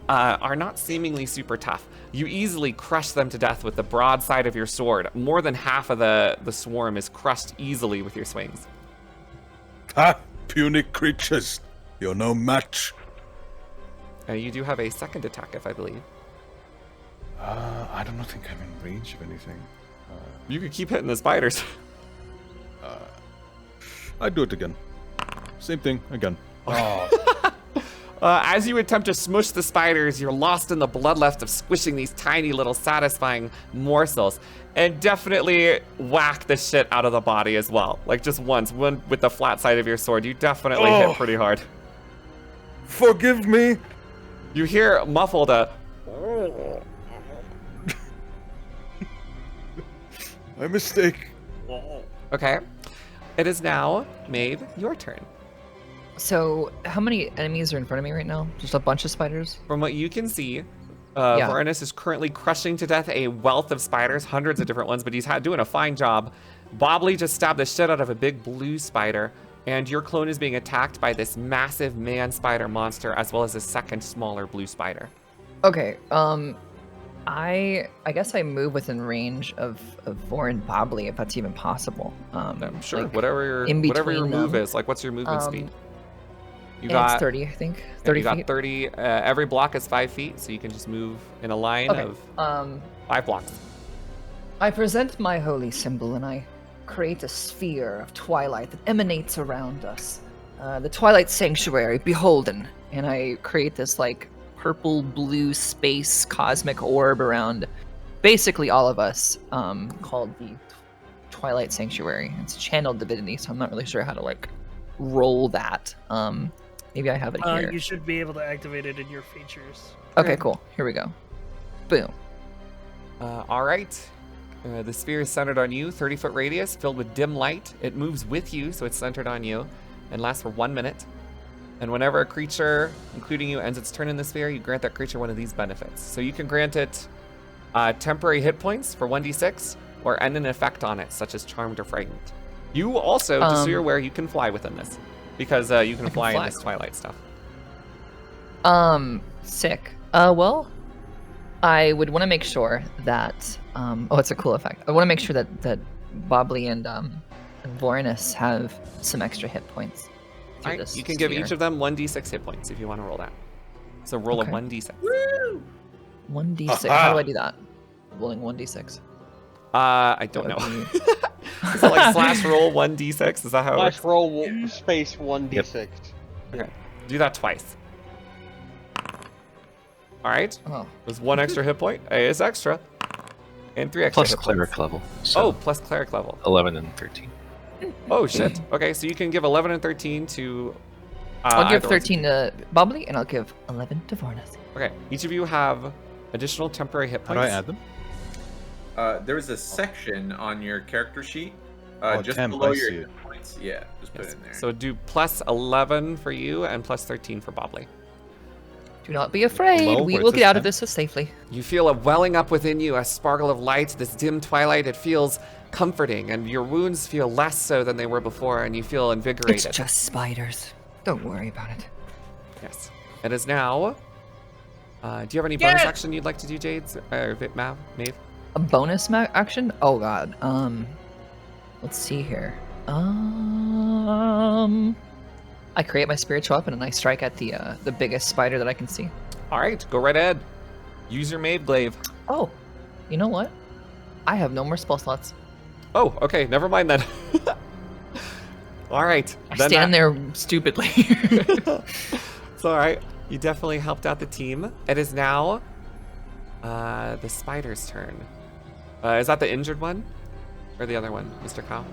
are not seemingly super tough. You easily crush them to death with the broadside of your sword. More than half of the swarm is crushed easily with your swings. Ha! Puny creatures! You're no match! You do have a second attack, if I believe. I don't think I'm in range of anything. You could keep hitting the spiders. I'd do it again. Same thing, again. As you attempt to smush the spiders, you're lost in the bloodlust of squishing these tiny little satisfying morsels. And definitely whack the shit out of the body as well. Like just once, one with the flat side of your sword. You definitely hit pretty hard. Forgive me! You hear muffled My mistake. Okay. It is now, Maeve, your turn. So, how many enemies are in front of me right now? Just a bunch of spiders? From what you can see, Yeah. Varanus is currently crushing to death a wealth of spiders, hundreds of different ones, but he's doing a fine job. Bobley just stabbed the shit out of a big blue spider, and your clone is being attacked by this massive man spider monster, as well as a second smaller blue spider. Okay, I guess I move within range of Vore and Bobley, if that's even possible. I'm sure, like, whatever your in move them. is. Like, what's your movement speed? You and it's 30, I think. 30 you got feet. 30. Every block is 5 feet, so you can just move in a line Okay, of 5 blocks. I present my holy symbol and I create a sphere of twilight that emanates around us. The Twilight Sanctuary, beholden. And I create this like purple blue space cosmic orb around basically all of us, called the Twilight Sanctuary. It's channeled divinity, so I'm not really sure how to like roll that. Maybe I have it here. You should be able to activate it in your features. Okay, cool. Here we go. Boom. All right. The sphere is centered on you, 30-foot radius, filled with dim light. It moves with you, so it's centered on you, and lasts for 1 minute. And whenever a creature, including you, ends its turn in the sphere, you grant that creature one of these benefits. So you can grant it temporary hit points for 1d6, or end an effect on it, such as Charmed or Frightened. You also, just so you're aware, you can fly within this, because you can fly in this Twilight stuff. Sick. Well, I would want to make sure that, it's a cool effect. I want to make sure that Bobbly and Vorenus have some extra hit points. All right, you can give each of them 1d6 hit points if you want to roll that. So roll a 1d6. Woo! 1d6. How do I do that? Rolling 1d6. I don't know. Is it like slash roll 1d6? Is that how it works? Slash roll space 1d6. Okay, do that twice. All right. Oh. There's 1 extra hit point. It's extra. And 3 extra Plus hit cleric points. level. So Oh, plus cleric level. 11 and 13. Oh, shit. Okay, so you can give 11 and 13 to... I'll give either 13 to Bobbly, and I'll give 11 to Vorenus. Okay, each of you have additional temporary hit How points. do I add them? There is a section on your character sheet, Oh, just temp, below I your see hit it. points. Yeah, just put it in there. So do plus 11 for you and plus 13 for Bobbly. Do not be afraid. Below, We where it will says get out of 10? this so safely. You feel a welling up within you, a sparkle of light, this dim twilight. It feels comforting, and your wounds feel less so than they were before, and you feel invigorated. It's just spiders. Don't worry about it. Yes. It is now... do you have any bonus action you'd like to do, Jades? Or Maeve? A bonus action? Oh god. Let's see here. I create my spiritual weapon and I strike at the biggest spider that I can see. All right, go right ahead. Use your Maeve Glaive. Oh, you know what? I have no more spell slots. Oh, okay, never mind then. All right. I stand there stupidly. It's all right. You definitely helped out the team. It is now the spider's turn. Is that the injured one? Or the other one, Mr. Kyle?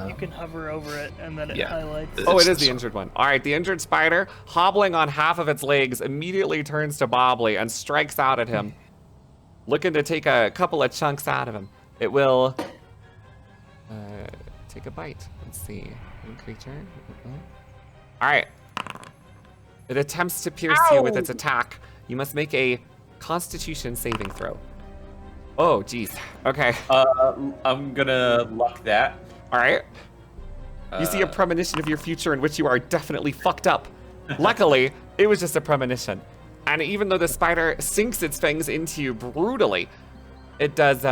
You can hover over it and then it yeah. highlights. Oh, it It's is this the one. injured one. All right, the injured spider, hobbling on half of its legs, immediately turns to Bobbly and strikes out at him, looking to take a couple of chunks out of him. It will take a bite. Let's see. One creature. All right. It attempts to pierce you with its attack. You must make a Constitution saving throw. Oh, geez. Okay. I'm gonna luck that. All right. You see a premonition of your future in which you are definitely fucked up. Luckily, it was just a premonition. And even though the spider sinks its fangs into you brutally, it does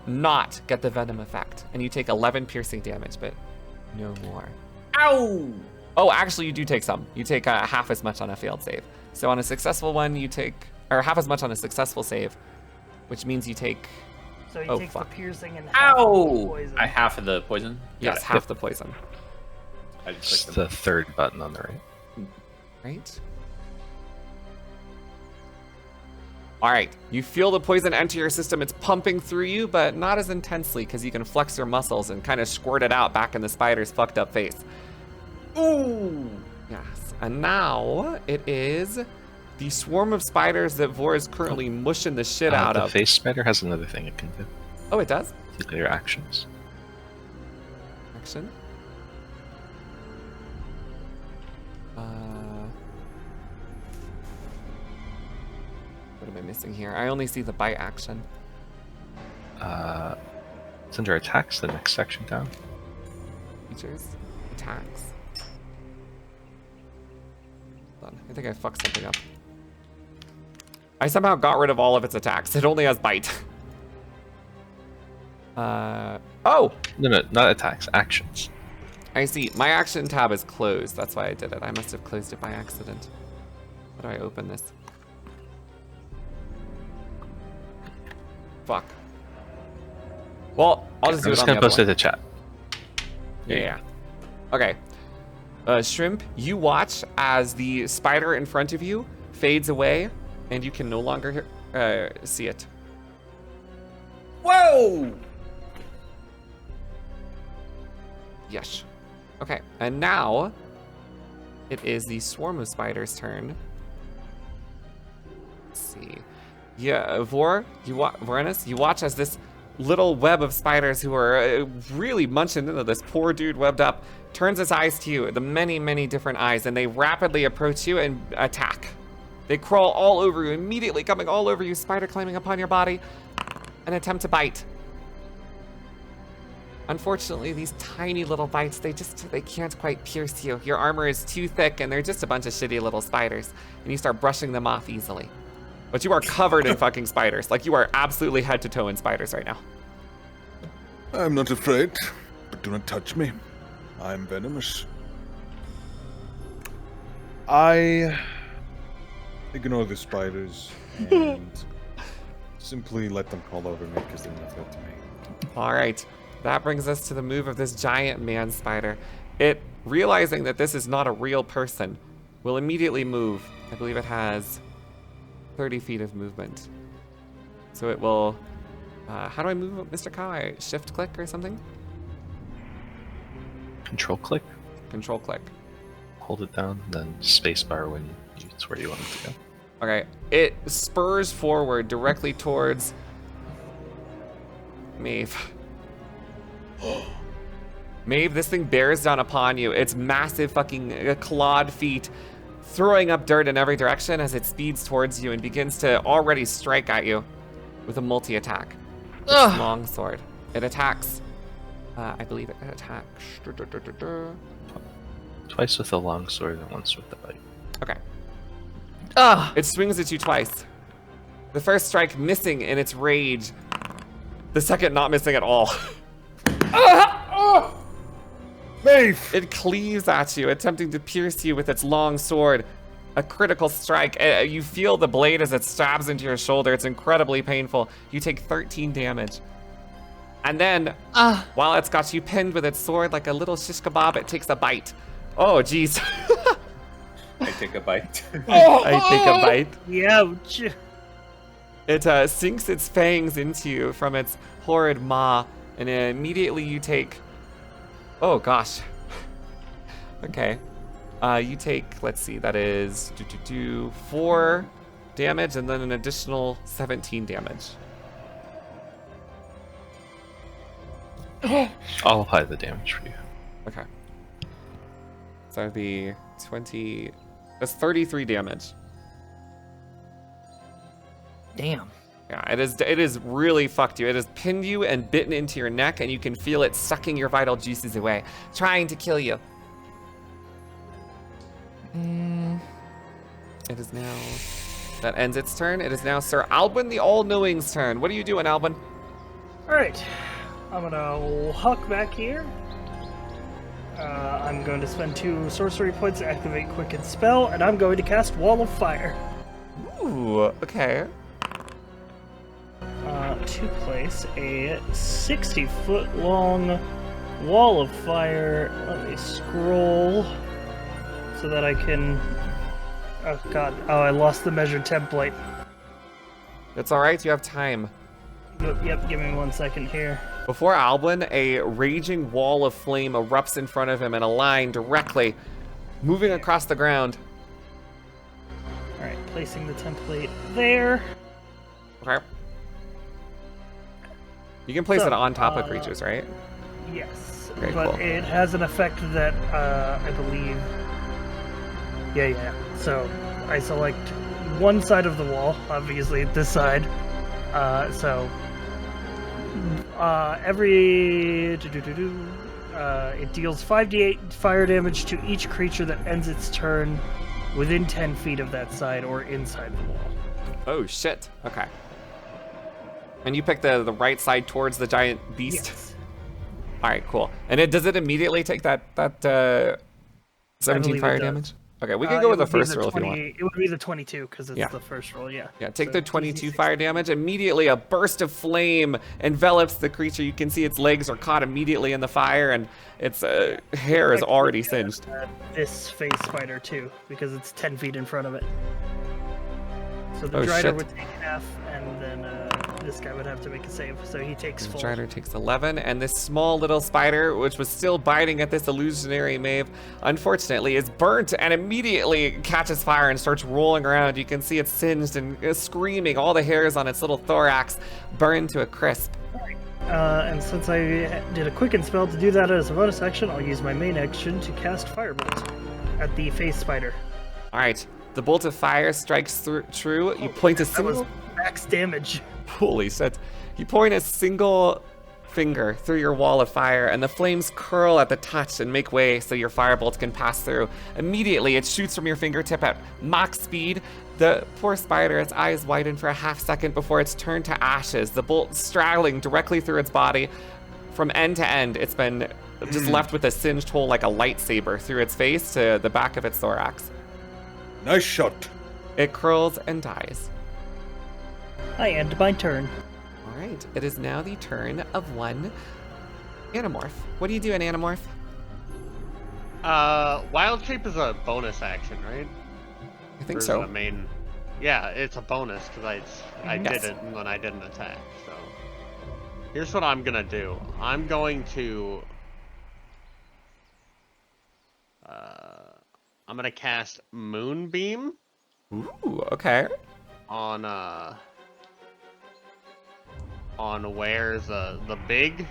not get the venom effect. And you take 11 piercing damage, but no more. Ow! Oh, actually, you do take some. You take half as much on a failed save. So on a successful one, you take, or half as much on a successful save, which means you take, So he oh, takes fuck. the piercing and half of the poison. Half of the poison? Got yes, it. half the poison. I just It's clicked them. the third button on the right. Right? All right, you feel the poison enter your system. It's pumping through you, but not as intensely because you can flex your muscles and kind of squirt it out back in the spider's fucked up face. Ooh! Yes, and now it is the swarm of spiders that Vore is currently mushing the shit out the of. face spider has another thing it can do. Oh, it does? Declare actions. Action. What am I missing here? I only see the bite action. It's under attacks, the next section down. Features. Attacks. Hold on. I think I fucked something up. I somehow got rid of all of its attacks. It only has bite. Oh! No, not attacks, actions. I see. My action tab is closed. That's why I did it. I must have closed it by accident. How do I open this? Fuck. Well, I'll just do I'm it just on gonna the other post it one. to chat. Yeah. Okay. Shrimp, you watch as the spider in front of you fades away, and you can no longer see it. Whoa! Yes. Okay, and now it is the swarm of spiders' turn. Let's see. Yeah, Vorenus, you watch as this little web of spiders who are really munching into this poor dude webbed up turns its eyes to you, the many, many different eyes, and they rapidly approach you and attack. They crawl all over you, immediately coming all over you, spider climbing upon your body, and attempt to bite. Unfortunately, these tiny little bites, they can't quite pierce you. Your armor is too thick, and they're just a bunch of shitty little spiders, and you start brushing them off easily. But you are covered in fucking spiders. Like, you are absolutely head to toe in spiders right now. I'm not afraid, but do not touch me. I'm venomous. I ignore the spiders and simply let them crawl over me because they're no threat to me. All right, that brings us to the move of this giant man spider. It, realizing that this is not a real person, will immediately move. I believe it has 30 feet of movement. So it will, how do I move, Mr. Cow? I shift click or something? Control click. Control click. Hold it down, then spacebar when it's where you want it to go. Okay, it spurs forward directly towards Maeve. Maeve, this thing bears down upon you. Its massive fucking clawed feet throwing up dirt in every direction as it speeds towards you and begins to already strike at you with a multi-attack. Its longsword. It attacks. I believe it attacks. Twice with the longsword and once with the bite. Okay. It swings at you twice. The first strike missing in its rage. The second not missing at all. Maeve! It cleaves at you, attempting to pierce you with its long sword. A critical strike. You feel the blade as it stabs into your shoulder. It's incredibly painful. You take 13 damage. And then, while it's got you pinned with its sword like a little shish kebab, it takes a bite. Oh, jeez. I take a bite. I take a bite. Ouch. It sinks its fangs into you from its horrid maw, and immediately you take... Oh, gosh. Okay. You take, let's see, that is 4 damage and then an additional 17 damage. I'll apply the damage for you. Okay. So that'd be 20... That's 33 damage. Damn. Yeah, it is really fucked you. It has pinned you and bitten into your neck, and you can feel it sucking your vital juices away, trying to kill you. It is now... That ends its turn. It is now Sir Albin the All-Knowing's turn. What are you doing, Albin? Alright. I'm gonna huck back here. I'm going to spend 2 sorcery points to activate Quicken Spell, and I'm going to cast Wall of Fire. Ooh, okay. To place a 60-foot long wall of fire. Let me scroll so that I can... Oh god, I lost the measure template. It's alright, you have time. Yep, give me 1 second here. Before Albin, a raging wall of flame erupts in front of him in a line directly, moving across the ground. Alright, placing the template there. Okay. You can place it on top of creatures, right? Yes, Okay, but cool. it has an effect that I believe... Yeah. So I select one side of the wall, obviously this side. It deals 5d8 fire damage to each creature that ends its turn within 10 feet of that side or inside the wall. Oh, shit. Okay. And you pick the right side towards the giant beast? Yes. All right, cool. And does it immediately take that 17 fire damage? Okay, we can go with the first roll if you want. It would be the 22 because it's the first roll, yeah. Yeah, take So the 22 fire damage. Immediately, a burst of flame envelops the creature. You can see its legs are caught immediately in the fire, and its hair is already singed. This face spider too, because it's 10 feet in front of it. So the Oh, Drider shit. would take half, and then this guy would have to make a save, so he takes The full. Strider takes 11, and this small little spider, which was still biting at this illusionary Maeve, unfortunately is burnt and immediately catches fire and starts rolling around. You can see it's singed and screaming. All the hairs on its little thorax burn to a crisp. And since I did a quicken spell to do that as a bonus action, I'll use my main action to cast Firebolt at the face spider. All right. The bolt of fire strikes true. You point a That single... was max damage. Holy shit. You point a single finger through your wall of fire, and the flames curl at the touch and make way so your firebolt can pass through. Immediately, it shoots from your fingertip at Mach speed. The poor spider, its eyes widen for a half second before it's turned to ashes, the bolt straggling directly through its body. From end to end, it's been just left with a singed hole like a lightsaber through its face to the back of its thorax. Nice shot. It curls and dies. I end my turn. All right, it is now the turn of one Animorph. What do you do in Animorph? Wild Shape is a bonus action, right? I think Or is so. it a main... Yeah, it's a bonus because I Yes. did it when I didn't attack. So here's what I'm gonna do. I'm going to I'm gonna cast Moonbeam Ooh, okay. on where the big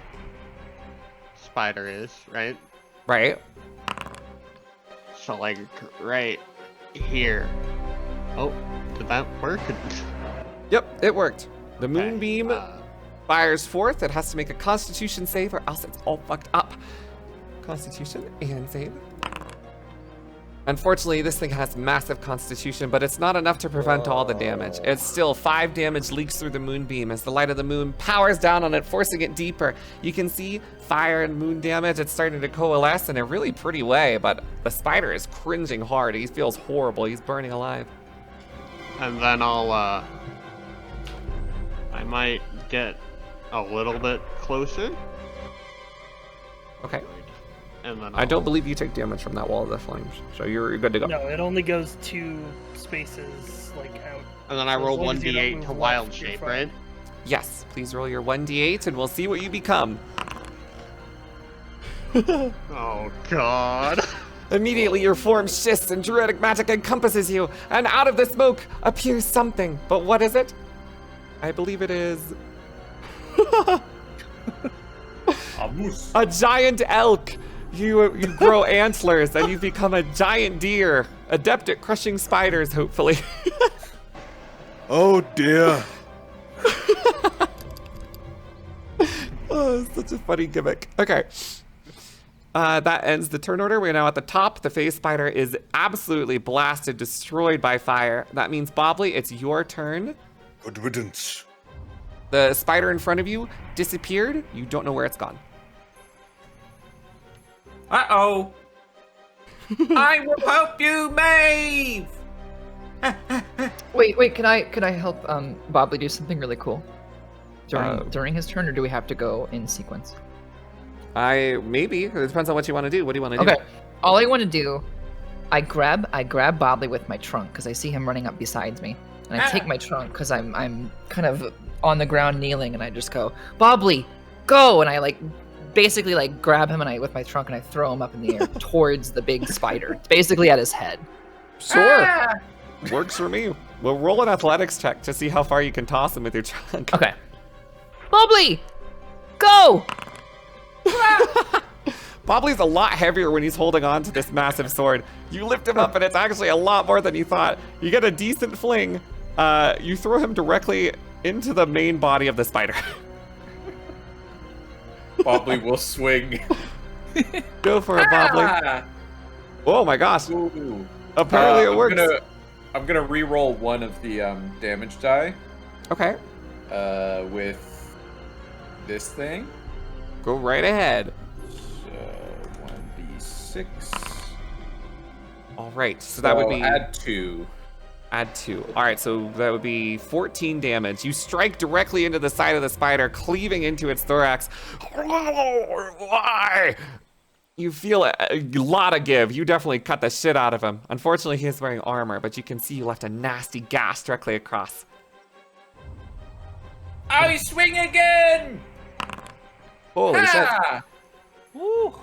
spider is, right? Right. So like right here. Oh, did that work? Yep, it worked. The moonbeam Okay, fires forth. It has to make a Constitution save, or else it's all fucked up. Constitution and save. Unfortunately, this thing has massive Constitution, but it's not enough to prevent all the damage. It's still 5 damage leaks through the moonbeam as the light of the moon powers down on it, forcing it deeper. You can see fire and moon damage. It's starting to coalesce in a really pretty way, but the spider is cringing hard. He feels horrible. He's burning alive. and then I might get a little bit closer. Okay. And then I don't believe you take damage from that wall of the flames, so you're good to go. No, it only goes 2 spaces, like, out. And then I So as roll long as you don't 1d8 move to left, wild you're shape, fine. right? Yes, please roll your 1d8 and we'll see what you become. Oh god. Immediately your form shifts and druidic magic encompasses you, and out of the smoke appears something. But what is it? I believe it is A moose. a giant elk. You grow antlers and you become a giant deer, adept at crushing spiders, hopefully. Oh dear. Oh, such a funny gimmick. Okay. That ends the turn order. We're now at the top. The phase spider is absolutely blasted, destroyed by fire. That means, Bobley, it's your turn. Good riddance. The spider in front of you disappeared. You don't know where it's gone. Uh-oh. I will help you, Maeve! Wait, can I help Bobley do something really cool during his turn, or do we have to go in sequence? Maybe. It depends on what you want to do. What do you want to do? Okay. All I want to do, I grab Bobley with my trunk because I see him running up beside me, and I take my trunk because I'm kind of on the ground kneeling, and I just go, Bobley, go, and I basically grab him and I with my trunk and I throw him up in the air towards the big spider, basically at his head. Sure. Works for me. We'll roll an athletics check to see how far you can toss him with your trunk. Okay. Bobley, go! Bobley's a lot heavier when he's holding on to this massive sword. You lift him up and it's actually a lot more than you thought. You get a decent fling. You throw him directly into the main body of the spider. Bobley will swing. Go for it, Bobley. Ah! Oh my gosh. Ooh. Apparently it works. I'm gonna re-roll one of the damage die. Okay. With this thing. Go right ahead. So 1d6. All right. So that would be add 2. Add 2. All right, so that would be 14 damage. You strike directly into the side of the spider, cleaving into its thorax. You feel a lot of give. You definitely cut the shit out of him. Unfortunately, he is wearing armor, but you can see you left a nasty gash directly across. I swing again! Holy shit. Woo!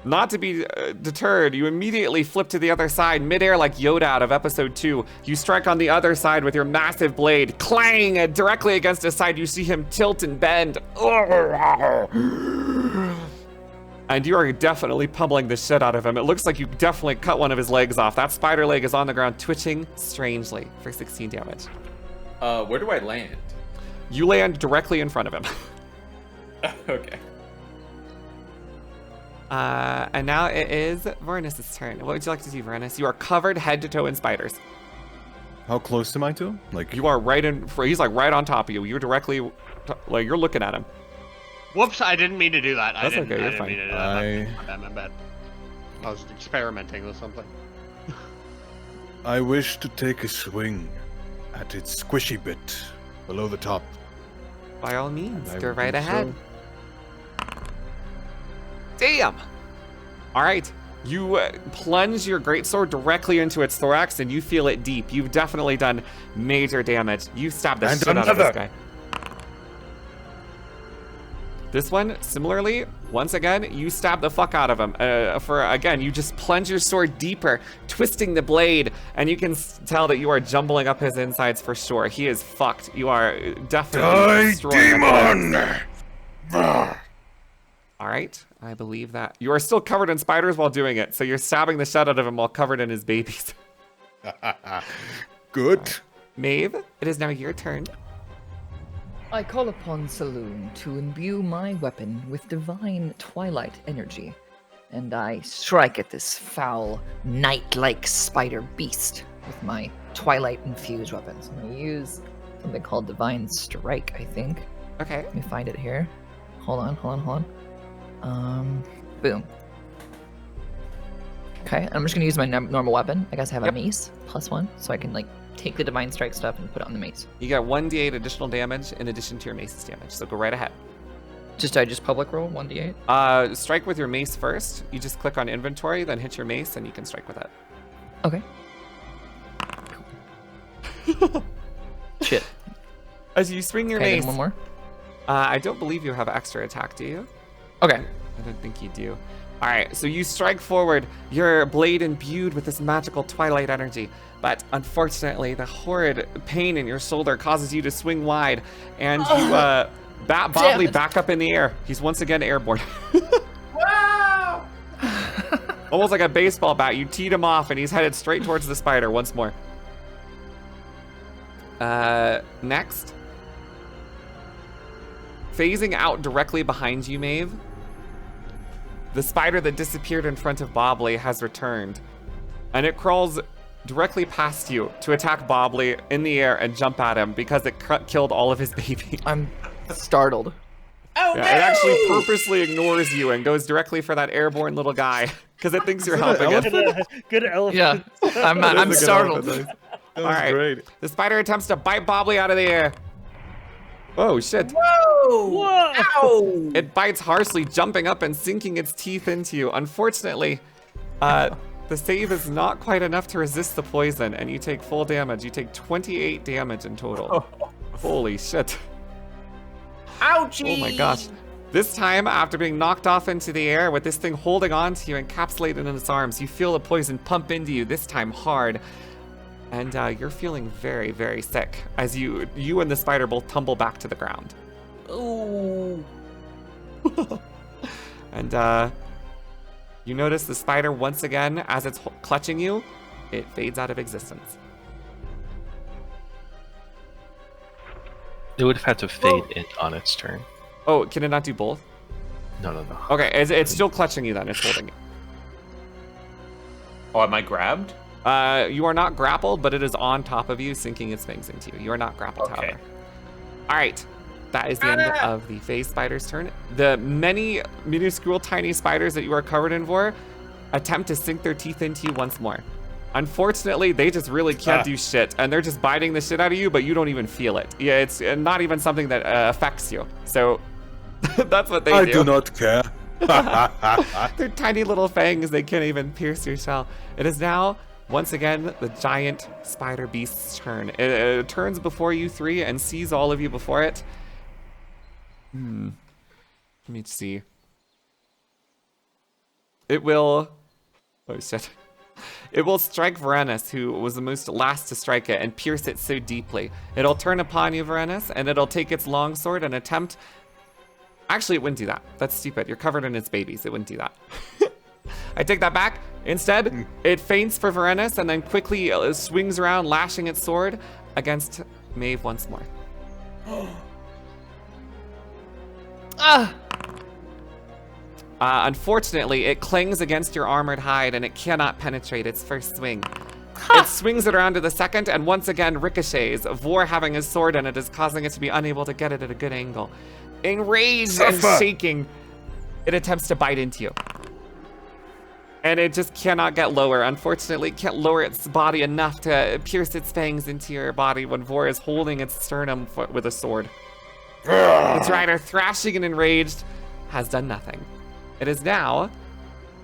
Not to be deterred, you immediately flip to the other side, midair like Yoda out of episode 2. You strike on the other side with your massive blade, clang directly against his side. You see him tilt and bend. And you are definitely pummeling the shit out of him. It looks like you definitely cut one of his legs off. That spider leg is on the ground, twitching strangely for 16 damage. Where do I land? You land directly in front of him. Okay. And now it is Vorenus' turn. What would you like to do, Vorenus? You are covered head to toe in spiders. How close am I to him? Like, You are right in, he's like right on top of you. You're directly, like you're looking at him. Whoops, I didn't mean to do that. That's okay, you're I didn't fine. mean to do that. My bad. I was experimenting with something. I wish to take a swing at its squishy bit below the top. By all means, I go will right do ahead. so. Damn! All right, you plunge your greatsword directly into its thorax and you feel it deep. You've definitely done major damage. You stabbed the shit out of this guy. This one, similarly, once again, you stab the fuck out of him. Again, you just plunge your sword deeper, twisting the blade, and you can tell that you are jumbling up his insides for sure. He is fucked. You are definitely destroying him. All right, I believe that. You are still covered in spiders while doing it, so you're stabbing the shit out of him while covered in his babies. Good. Maeve, it is now your turn. I call upon Saloon to imbue my weapon with divine twilight energy, and I strike at this foul, night-like spider beast with my twilight-infused weapon. So I'm going to use something called Divine Strike, I think. Okay. Let me find it here. Hold on. Boom. Okay, I'm just going to use my normal weapon. I guess I have a mace, +1, so I can, like, take the Divine Strike stuff and put it on the mace. You get 1d8 additional damage in addition to your mace's damage, so go right ahead. I just public roll 1d8? Strike with your mace first. You just click on inventory, then hit your mace, and you can strike with it. Okay. Shit. As you swing your Okay, mace. then one more. I don't believe you have extra attack, do you? Okay. I don't think you do. All right, so you strike forward, your blade imbued with this magical twilight energy, but unfortunately, the horrid pain in your shoulder causes you to swing wide, and you Bobley back up in the air. He's once again airborne. Wow! Almost like a baseball bat, you teed him off, and he's headed straight towards the spider once more. Next. Phasing out directly behind you, Maeve. The spider that disappeared in front of Bobley has returned, and it crawls directly past you to attack Bobley in the air and jump at him because it killed all of his baby. I'm startled. Oh, Yeah, no! it actually purposely ignores you and goes directly for that airborne little guy because it thinks you're helping it. Good elephant. Yeah, I'm startled. That was All right, great. the spider attempts to bite Bobley out of the air. Oh shit. Whoa! Whoa! Ow! It bites harshly, jumping up and sinking its teeth into you. Unfortunately, the save is not quite enough to resist the poison, and you take full damage. You take 28 damage in total. Holy shit. Ouchie! Oh my gosh. This time, after being knocked off into the air with this thing holding on to you, encapsulated in its arms, you feel the poison pump into you, this time hard. And you're feeling very, very sick as you and the spider both tumble back to the ground. Ooh. And you notice the spider once again, as it's clutching you, it fades out of existence. It would have had to fade in on its turn. Oh, can it not do both? No. Okay, it's still clutching you then, it's holding you. Oh, am I grabbed? You are not grappled, but it is on top of you, sinking its fangs into you. You are not grappled, Okay. however. All right, that is the end of the phase spider's turn. The many minuscule tiny spiders that you are covered in, Vore, attempt to sink their teeth into you once more. Unfortunately, they just really can't do shit, and they're just biting the shit out of you, but you don't even feel it. Yeah, it's not even something that affects you. So that's what they do. I do not care. They're tiny little fangs, they can't even pierce your shell. It is now, once again, the giant spider beast's turn. It turns before you three and sees all of you before it. Let me see. it will... Oh, shit. It will strike Varenus, who was the most last to strike it, and pierce it so deeply. It'll turn upon you, Varenus, and it'll take its longsword and attempt... Actually, it wouldn't do that. That's stupid. You're covered in its babies. It wouldn't do that. I take that back. Instead, it feints for Varenus and then quickly swings around, lashing its sword against Maeve once more. Unfortunately, it clings against your armored hide and it cannot penetrate its first swing. It swings it around to the second and once again ricochets. Vore having his sword in it is causing it to be unable to get it at a good angle. Enraged and shaking, it attempts to bite into you. And it just cannot get lower. Unfortunately, it can't lower its body enough to pierce its fangs into your body when Vore is holding its sternum with a sword. Its rider, thrashing and enraged, has done nothing. It is now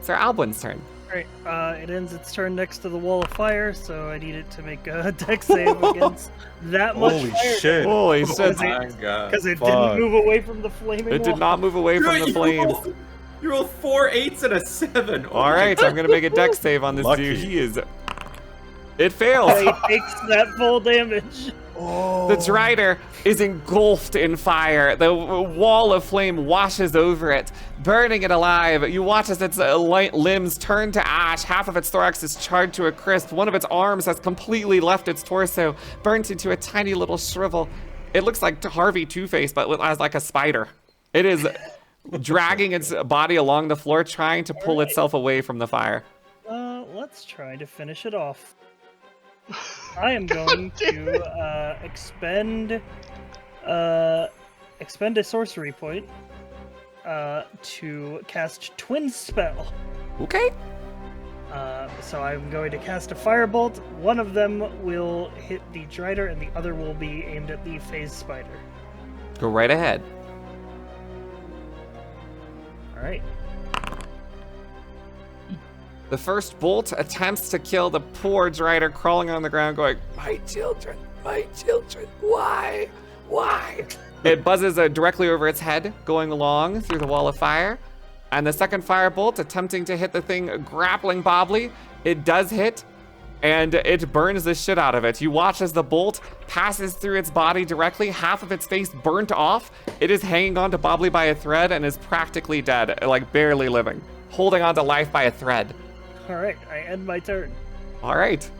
Sir Albwyn's turn. Alright, it ends its turn next to the wall of fire, so I need it to make a dex save against that much Holy fire. shit. Holy shit. My God. Because it Fuck. didn't move away from the flaming It wall. did not move away from the flames. You rolled 4 8s and a 7. Oh All right, I'm gonna make a dex save on this Lucky. dude. He is... It fails. He takes that full damage. Oh. The Drider is engulfed in fire. The wall of flame washes over it, burning it alive. You watch as its limbs turn to ash. Half of its thorax is charred to a crisp. One of its arms has completely left its torso, burnt into a tiny little shrivel. It looks like Harvey Two-Face, but as like a spider. It is dragging its body along the floor, trying to pull itself away from the fire. Let's try to finish it off. I am going to expend a sorcery point to cast Twin Spell. Okay. So I'm going to cast a firebolt. One of them will hit the Drider, and the other will be aimed at the phase spider. Go right ahead. All right. The first bolt attempts to kill the poor Drider crawling on the ground going, my children, why? It buzzes directly over its head, going along through the wall of fire. And the second firebolt attempting to hit the thing grappling Bobbly, it does hit, and it burns the shit out of it. You watch as the bolt passes through its body directly, half of its face burnt off. It is hanging on to Bobbly by a thread and is practically dead, like barely living, holding on to life by a thread. All right. I end my turn. All right.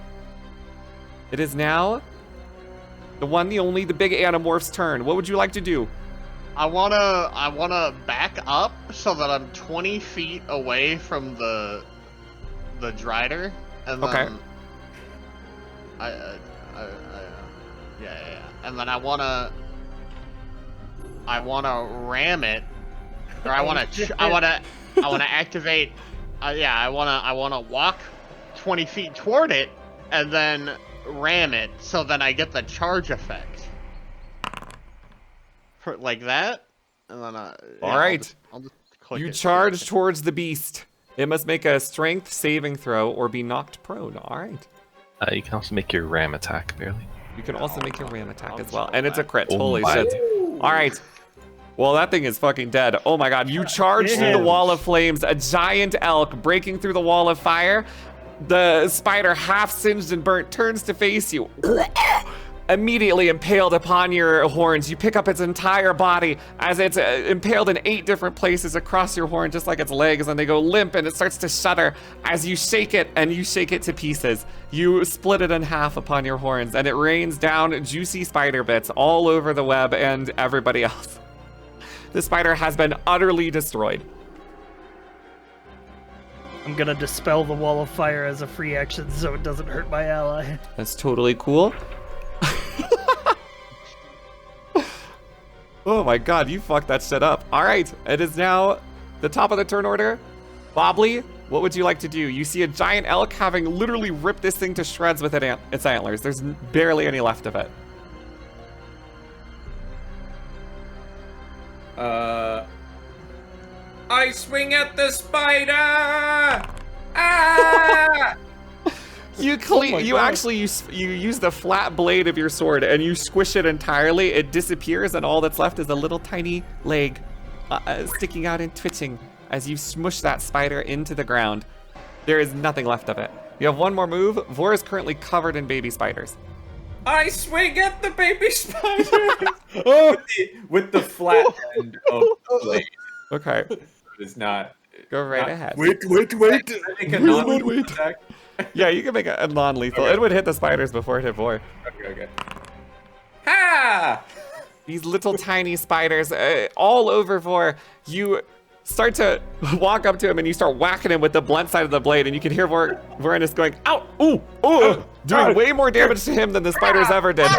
It is now the one, the only, the big Animorph's turn. What would you like to do? I wanna back up so that I'm 20 feet away from the Drider, and then Okay. yeah. And then I wanna ram it, or I wanna activate. I wanna walk 20 feet toward it, and then ram it, so then I get the charge effect. Like that, and then All right. I'll just click You it. charge towards the beast. It must make a strength saving throw or be knocked prone. All right. You can also make your ram attack, barely. You can also make your ram attack I'll as well. just And it's a crit. Oh Holy my. shit. All right. Well, that thing is fucking dead. Oh my god. You charge through the wall of flames, a giant elk breaking through the wall of fire. The spider, half singed and burnt, turns to face you. Immediately impaled upon your horns. You pick up its entire body as it's impaled in 8 different places across your horn, just like its legs, and they go limp and it starts to shudder as you shake it, and you shake it to pieces. You split it in half upon your horns, and it rains down juicy spider bits all over the web and everybody else. The spider has been utterly destroyed. I'm gonna dispel the wall of fire as a free action, so it doesn't hurt my ally. That's totally cool. Oh my god, you fucked that shit up. All right, it is now the top of the turn order. Bobbly, what would you like to do? You see a giant elk having literally ripped this thing to shreds with its antlers. There's barely any left of it. I swing at the spider! Ah! You use the flat blade of your sword and you squish it entirely. It disappears and all that's left is a little tiny leg sticking out and twitching. as you smush that spider into the ground. There is nothing left of it. You have one more move. Vore is currently covered in baby spiders. I swing at the baby spider with the flat end of the blade. Okay, It's not. go right not- ahead. Wait. I make a non-lethal attack. Yeah, you can make a non-lethal. Okay. It would hit the spiders before it hit Vore. Okay. Ha! These little tiny spiders all over Vore. You start to walk up to him and you start whacking him with the blunt side of the blade, and you can hear Vorenus going, ow, ooh, ooh, doing way more damage to him than the spiders ever did.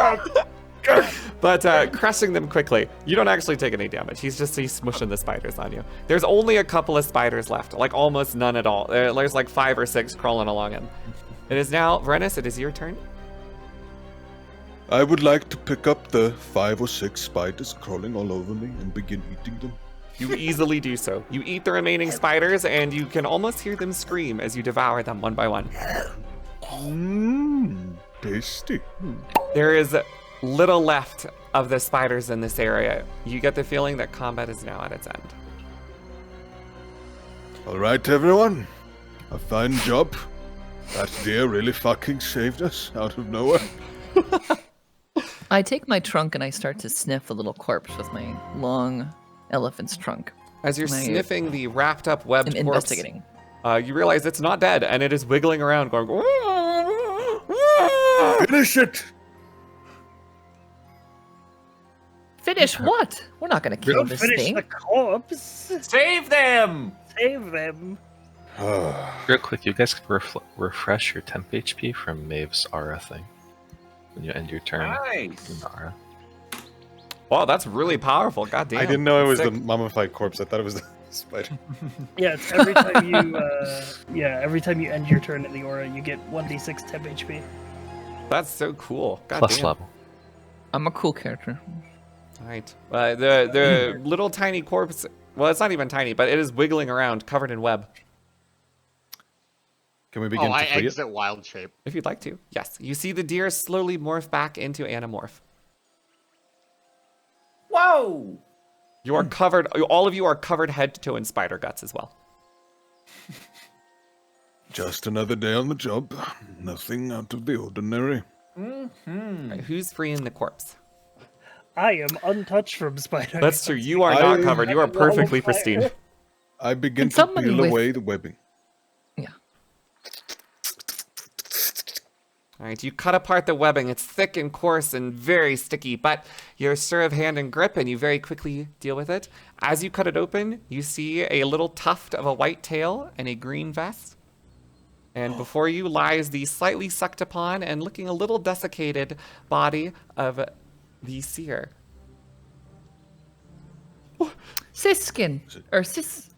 But crushing them quickly. You don't actually take any damage. He's smushing the spiders on you. There's only a couple of spiders left, like almost none at all. There's like 5 or 6 crawling along him. It is now, Vorenus, it is your turn. I would like to pick up the 5 or 6 spiders crawling all over me and begin eating them. You easily do so. You eat the remaining spiders, and you can almost hear them scream as you devour them one by one. Mmm, tasty. There is little left of the spiders in this area. You get the feeling that combat is now at its end. All right, everyone. A fine job. That deer really fucking saved us out of nowhere. I take my trunk and I start to sniff the little corpse with my long elephant's trunk. As you're I sniffing the wrapped up webbed am corpse, investigating. you realize it's not dead, and it is wiggling around going, Finish it! Finish what? We're not gonna kill Don't this finish thing. the corpse. Save them! Save them. Real quick, you guys can refresh your temp HP from Maeve's aura thing when you end your turn. Nice. in the aura. wow, that's really powerful. God damn. I didn't know it was Sick. the mummified corpse. I thought it was the spider. Yeah, it's every time you every time you end your turn in the aura, you get 1d6 temp HP. That's so cool. God Plus damn. level. I'm a cool character. Right. The little tiny corpse, well, it's not even tiny, but it is wiggling around, covered in web. Can we begin I to free it? exit wild shape. If you'd like to, yes. You see the deer slowly morph back into Animorph. Whoa! You are covered, all of you are covered head to toe in spider guts as well. Just another day on the job. Nothing out of the ordinary. All right, who's freeing the corpse? I am untouched from spider. That's true. You are not covered. You are perfectly pristine. I begin Can to somebody peel with- away the webbing. Yeah. All right, you cut apart the webbing. It's thick and coarse and very sticky, but you're sure of hand and grip, and you very quickly deal with it. As you cut it open, you see a little tuft of a white tail and a green vest. And before you lies the slightly sucked upon and looking a little desiccated body of the seer. Siskin. Or Sis.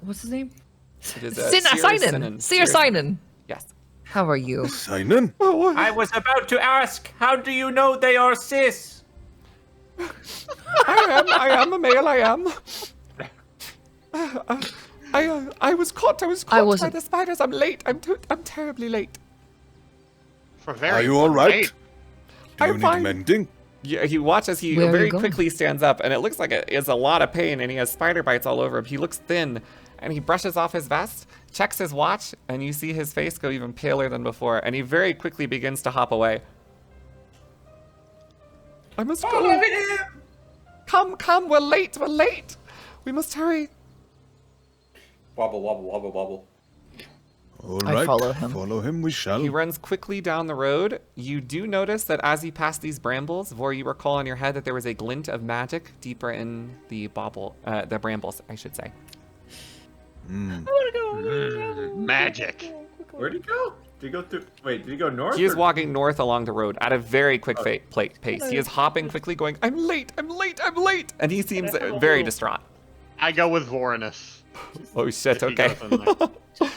What's his name? It is Sinan. Seer Sinan. Yes. How are you? Simon? I was about to ask, how do you know they are cis? I am a male, I am. I was caught by wasn't. the spiders. I'm late. I'm terribly late. For very Are you all right? late. Do you I'm need fine. mending? Yeah, he watches. He Where are you very going? quickly stands up, and it looks like it is a lot of pain, and he has spider bites all over him. He looks thin, and he brushes off his vest, checks his watch, and you see his face go even paler than before, and he very quickly begins to hop away. I must go. Come, we're late, We must hurry. Wobble, wobble, wobble, wobble. All I right. follow him. Follow him, we shall. He runs quickly down the road. You do notice that as he passed these brambles, Vore, you recall in your head that there was a glint of magic deeper in the the brambles, I should say. Magic. Where'd he go? Did he go through? Wait, did he go north? He is or- walking north along the road at a very quick pace. He is hopping quickly, going, I'm late, and he seems very distraught. I go with Vorenus. Oh shit, If he okay. goes in there.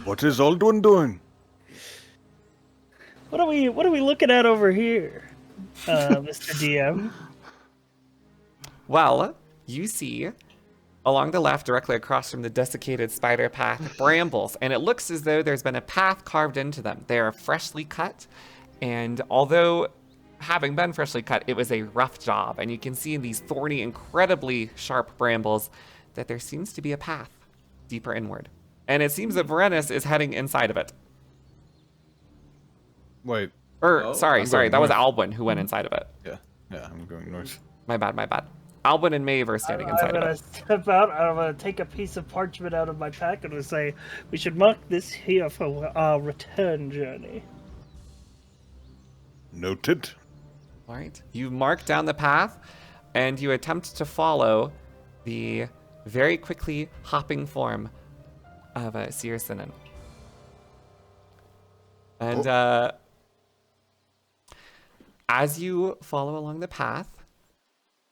What is Aldwin doing? What are we looking at over here, Mr. DM? Well, you see along the left, directly across from the desiccated spider path, brambles, and it looks as though there's been a path carved into them. They are freshly cut, and although having been freshly cut, it was a rough job, and you can see in these thorny, incredibly sharp brambles that there seems to be a path deeper inward. And it seems that Varenis is heading inside of it. Wait. Sorry, I'm going that was north. Albwyn who went inside of it. Yeah, I'm going north. My bad. Albwyn and Maeve are standing inside I'm of gonna it. step out. I'm gonna take a piece of parchment out of my pack and say, we should mark this here for our return journey. Noted. All right. You mark down the path, and you attempt to follow the very quickly hopping form of Seer Sinan. And as you follow along the path,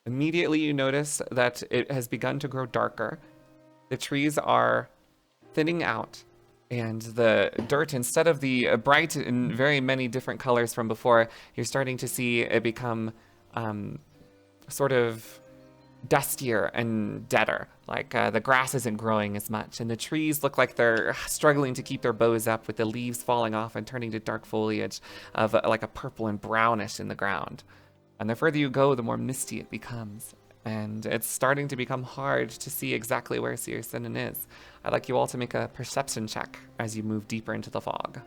immediately you notice that it has begun to grow darker. The trees are thinning out, and the dirt, instead of the bright and very many different colors from before, you're starting to see it become sort of dustier and deader. Like the grass isn't growing as much, and the trees look like they're struggling to keep their bows up, with the leaves falling off and turning to dark foliage of like a purple and brownish in the ground. And the further you go, the more misty it becomes. And it's starting to become hard to see exactly where Seer Sinan is. I'd like you all to make a perception check as you move deeper into the fog.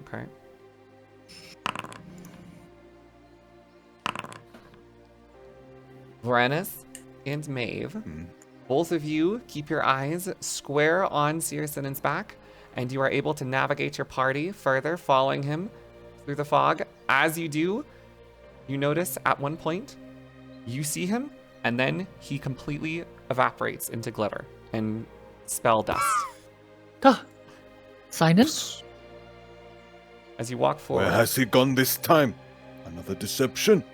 Okay. Varenis and Maeve, both of you keep your eyes square on Seer Sinan's back, and you are able to navigate your party further, following him through the fog. As you do, you notice at one point, you see him, and then he completely evaporates into glitter and spell dust. Sinan? As you walk forward, Where has he gone this time? Another deception?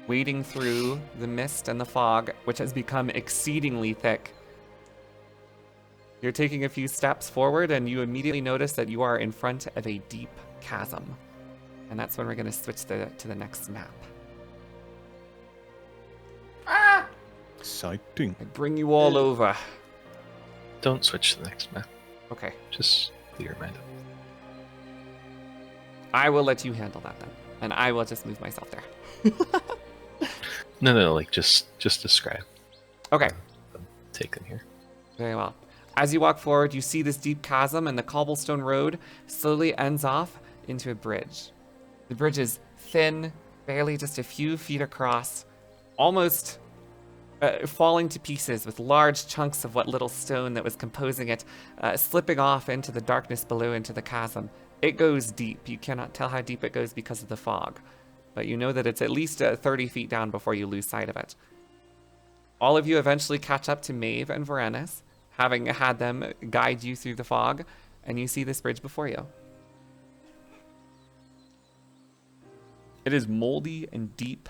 wading through the mist and the fog, which has become exceedingly thick. You're taking a few steps forward, and you immediately notice that you are in front of a deep chasm. And that's when we're going to switch to the next map. Exciting. I bring you all over. Don't switch to the next map. Okay. Just clear your mind. I will let you handle that then. And I will just move myself there. No, like just describe. Okay. Take them here. Very well. As you walk forward, you see this deep chasm, and the cobblestone road slowly ends off into a bridge. The bridge is thin, barely just a few feet across, almost falling to pieces, with large chunks of what little stone that was composing it slipping off into the darkness below, into the chasm. It goes deep. You cannot tell how deep it goes because of the fog, but you know that it's at least 30 feet down before you lose sight of it. All of you eventually catch up to Maeve and Varenis, having had them guide you through the fog, and you see this bridge before you. It is moldy and deep.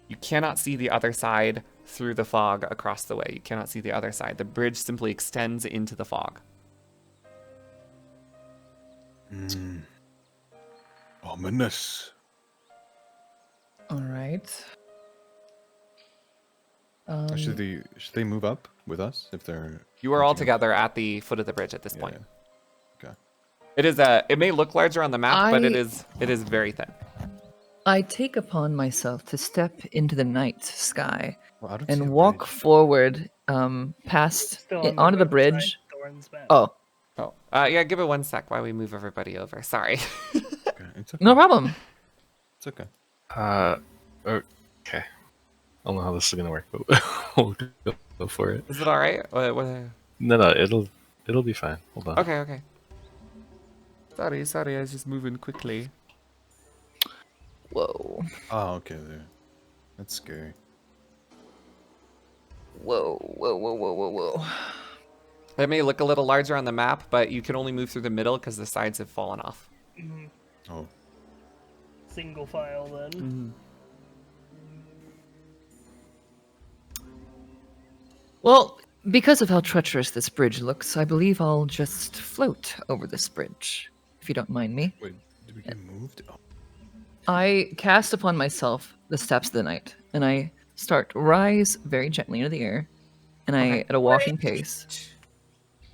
You cannot see the other side through the fog across the way. You cannot see the other side. The bridge simply extends into the fog. Ominous. All right. Should they move up with us if they're? You are all catching up? together at the foot of the bridge at this point. Okay. It is it may look larger on the map, but it I- is very thin. I take upon myself to step into the night sky Well, I don't see a and walk bridge. forward past Still on onto the right bridge. side, Thorn's map. Oh, Oh, yeah. Give it 1 sec while we move everybody over. Sorry. Okay, it's okay. no problem. It's okay. Okay. I don't know how this is gonna work, but we'll go for it. Is it all right? No, it'll be fine. Hold on. Okay. Sorry. I was just moving quickly. Whoa. Oh, okay. There. That's scary. Whoa. It may look a little larger on the map, but you can only move through the middle because the sides have fallen off. Oh. Single file then. Well, because of how treacherous this bridge looks, I believe I'll just float over this bridge, if you don't mind me. Wait, did we get moved? Oh. I cast upon myself the steps of the night, and I start to rise very gently into the air, and I, at a walking pace,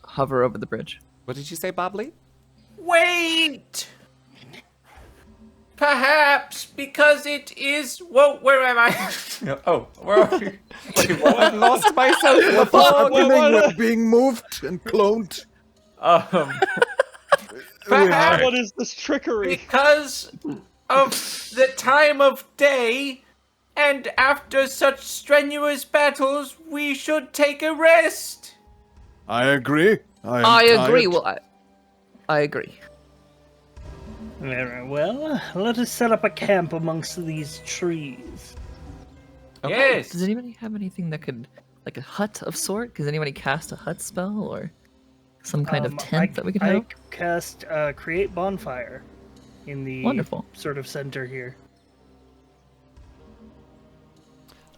hover over the bridge. What did you say, Bobley? Wait! Perhaps because it is. Whoa, where am I? Oh, where are we? I lost myself in the fog. We're being moved and cloned. Perhaps What is this trickery? because of the time of day, and after such strenuous battles, we should take a rest. I agree. I agree. tired. Well, I agree. Very well. Let us set up a camp amongst these trees. Yes. Does anybody have anything that could, like a hut of sort? Does anybody cast a hut spell or some kind of tent that we could have? I cast Create Bonfire in the Wonderful. sort of center here.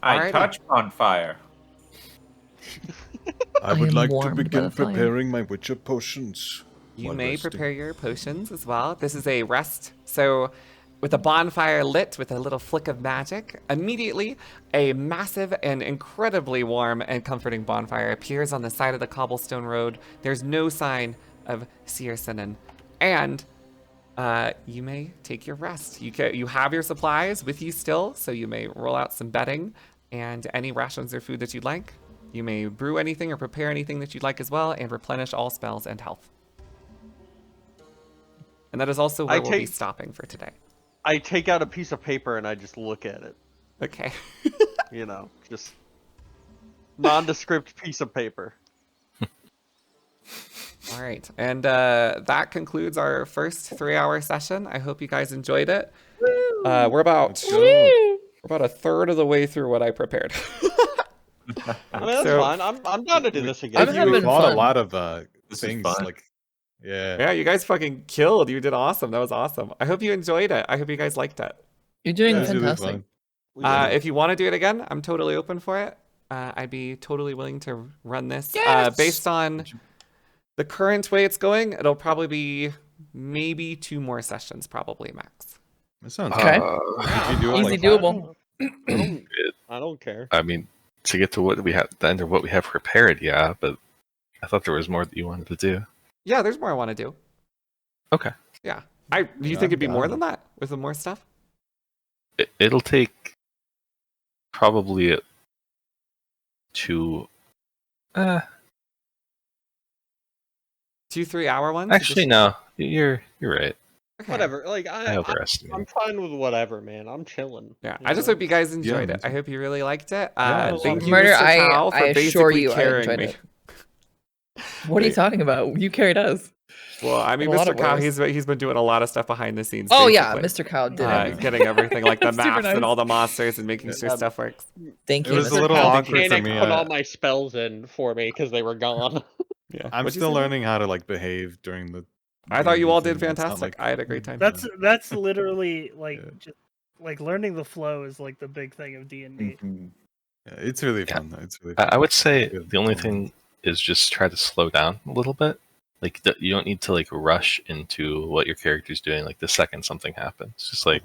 I Alrighty. touch on fire. I I would am like to warmed by begin the fire. preparing my Witcher potions. You while may resting. prepare your potions as well. This is a rest. So, with a bonfire lit with a little flick of magic, immediately a massive and incredibly warm and comforting bonfire appears on the side of the cobblestone road. There's no sign of Searsinen. And you may take your rest. You have your supplies with you still, so you may roll out some bedding and any rations or food that you'd like. You may brew anything or prepare anything that you'd like as well, and replenish all spells and health. And that is also where we'll be stopping for today. I take out a piece of paper and I just look at it. Okay. You know, just nondescript piece of paper. All right. And that concludes our first 3-hour session. I hope you guys enjoyed it. We're about a third of the way through what I prepared. I mean, that's So- fine. I'm down to do this I'm again. having We bought fun. a lot of This is things fun. like, yeah. Yeah, you guys fucking killed. You did awesome. That was awesome. I hope you enjoyed it. I hope you guys liked it. You're doing Yeah, it's really fantastic. fun. If you want to do it again, I'm totally open for it. I'd be totally willing to run this. Yes! Based on the current way it's going, it'll probably be maybe 2 more sessions, probably max. That sounds Okay. good. If you do it Easy like doable. I don't care. I mean, to get to what we have, the end of what we have prepared, yeah, but I thought there was more that you wanted to do. Yeah, there's more I want to do. Okay. Yeah. Do you Yeah, think it'd be I'm more down. than that with the more stuff? It'll take probably 2. 2 3-hour ones? Actually, no. You're right. Okay. Whatever. Like I overestimated. I'm fine with whatever, man. I'm chilling. Yeah, you I just know? hope you guys enjoyed me it. I too. hope you really liked it. Yeah, Thank you, Murder, Mr. Tao, for I assure basically you I carrying enjoyed me. it. What are you talking about? You carried us. Well, I mean, A lot Mr. of Cow, words. he's been doing a lot of stuff behind the scenes. Oh yeah, basically. Mr. Cow did it. Getting everything like the Super maps nice. and all the monsters and making sure stuff works. Thank It you. was a Mr. little Cow. awkward for Panic me. put all my spells in for me because they were gone. Yeah, I'm What'd you still say? learning how to like behave during the. I thought you all did thing. It's not fantastic. like- I had a great time. That's literally like Yeah. just like learning the flow is like the big thing of D&D. Mhm. Yeah, it's really Yeah. fun. Though. It's really. Fun. I would say Good. the only thing is just try to slow down a little bit. Like you don't need to like rush into what your character's doing. Like the second something happens, just like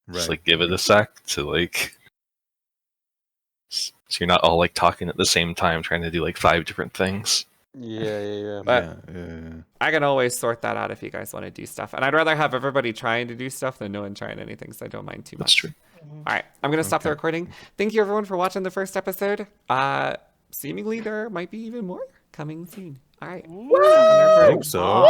Right. give it a sec to like. So you're not all like talking at the same time, trying to do like 5 different things. Yeah. But yeah. I can always sort that out if you guys want to do stuff. And I'd rather have everybody trying to do stuff than no one trying anything, so I don't mind too much. That's true. All right, I'm going to stop the Okay. recording. Thank you, everyone, for watching the first episode. Seemingly, there might be even more coming soon. All right. I think so.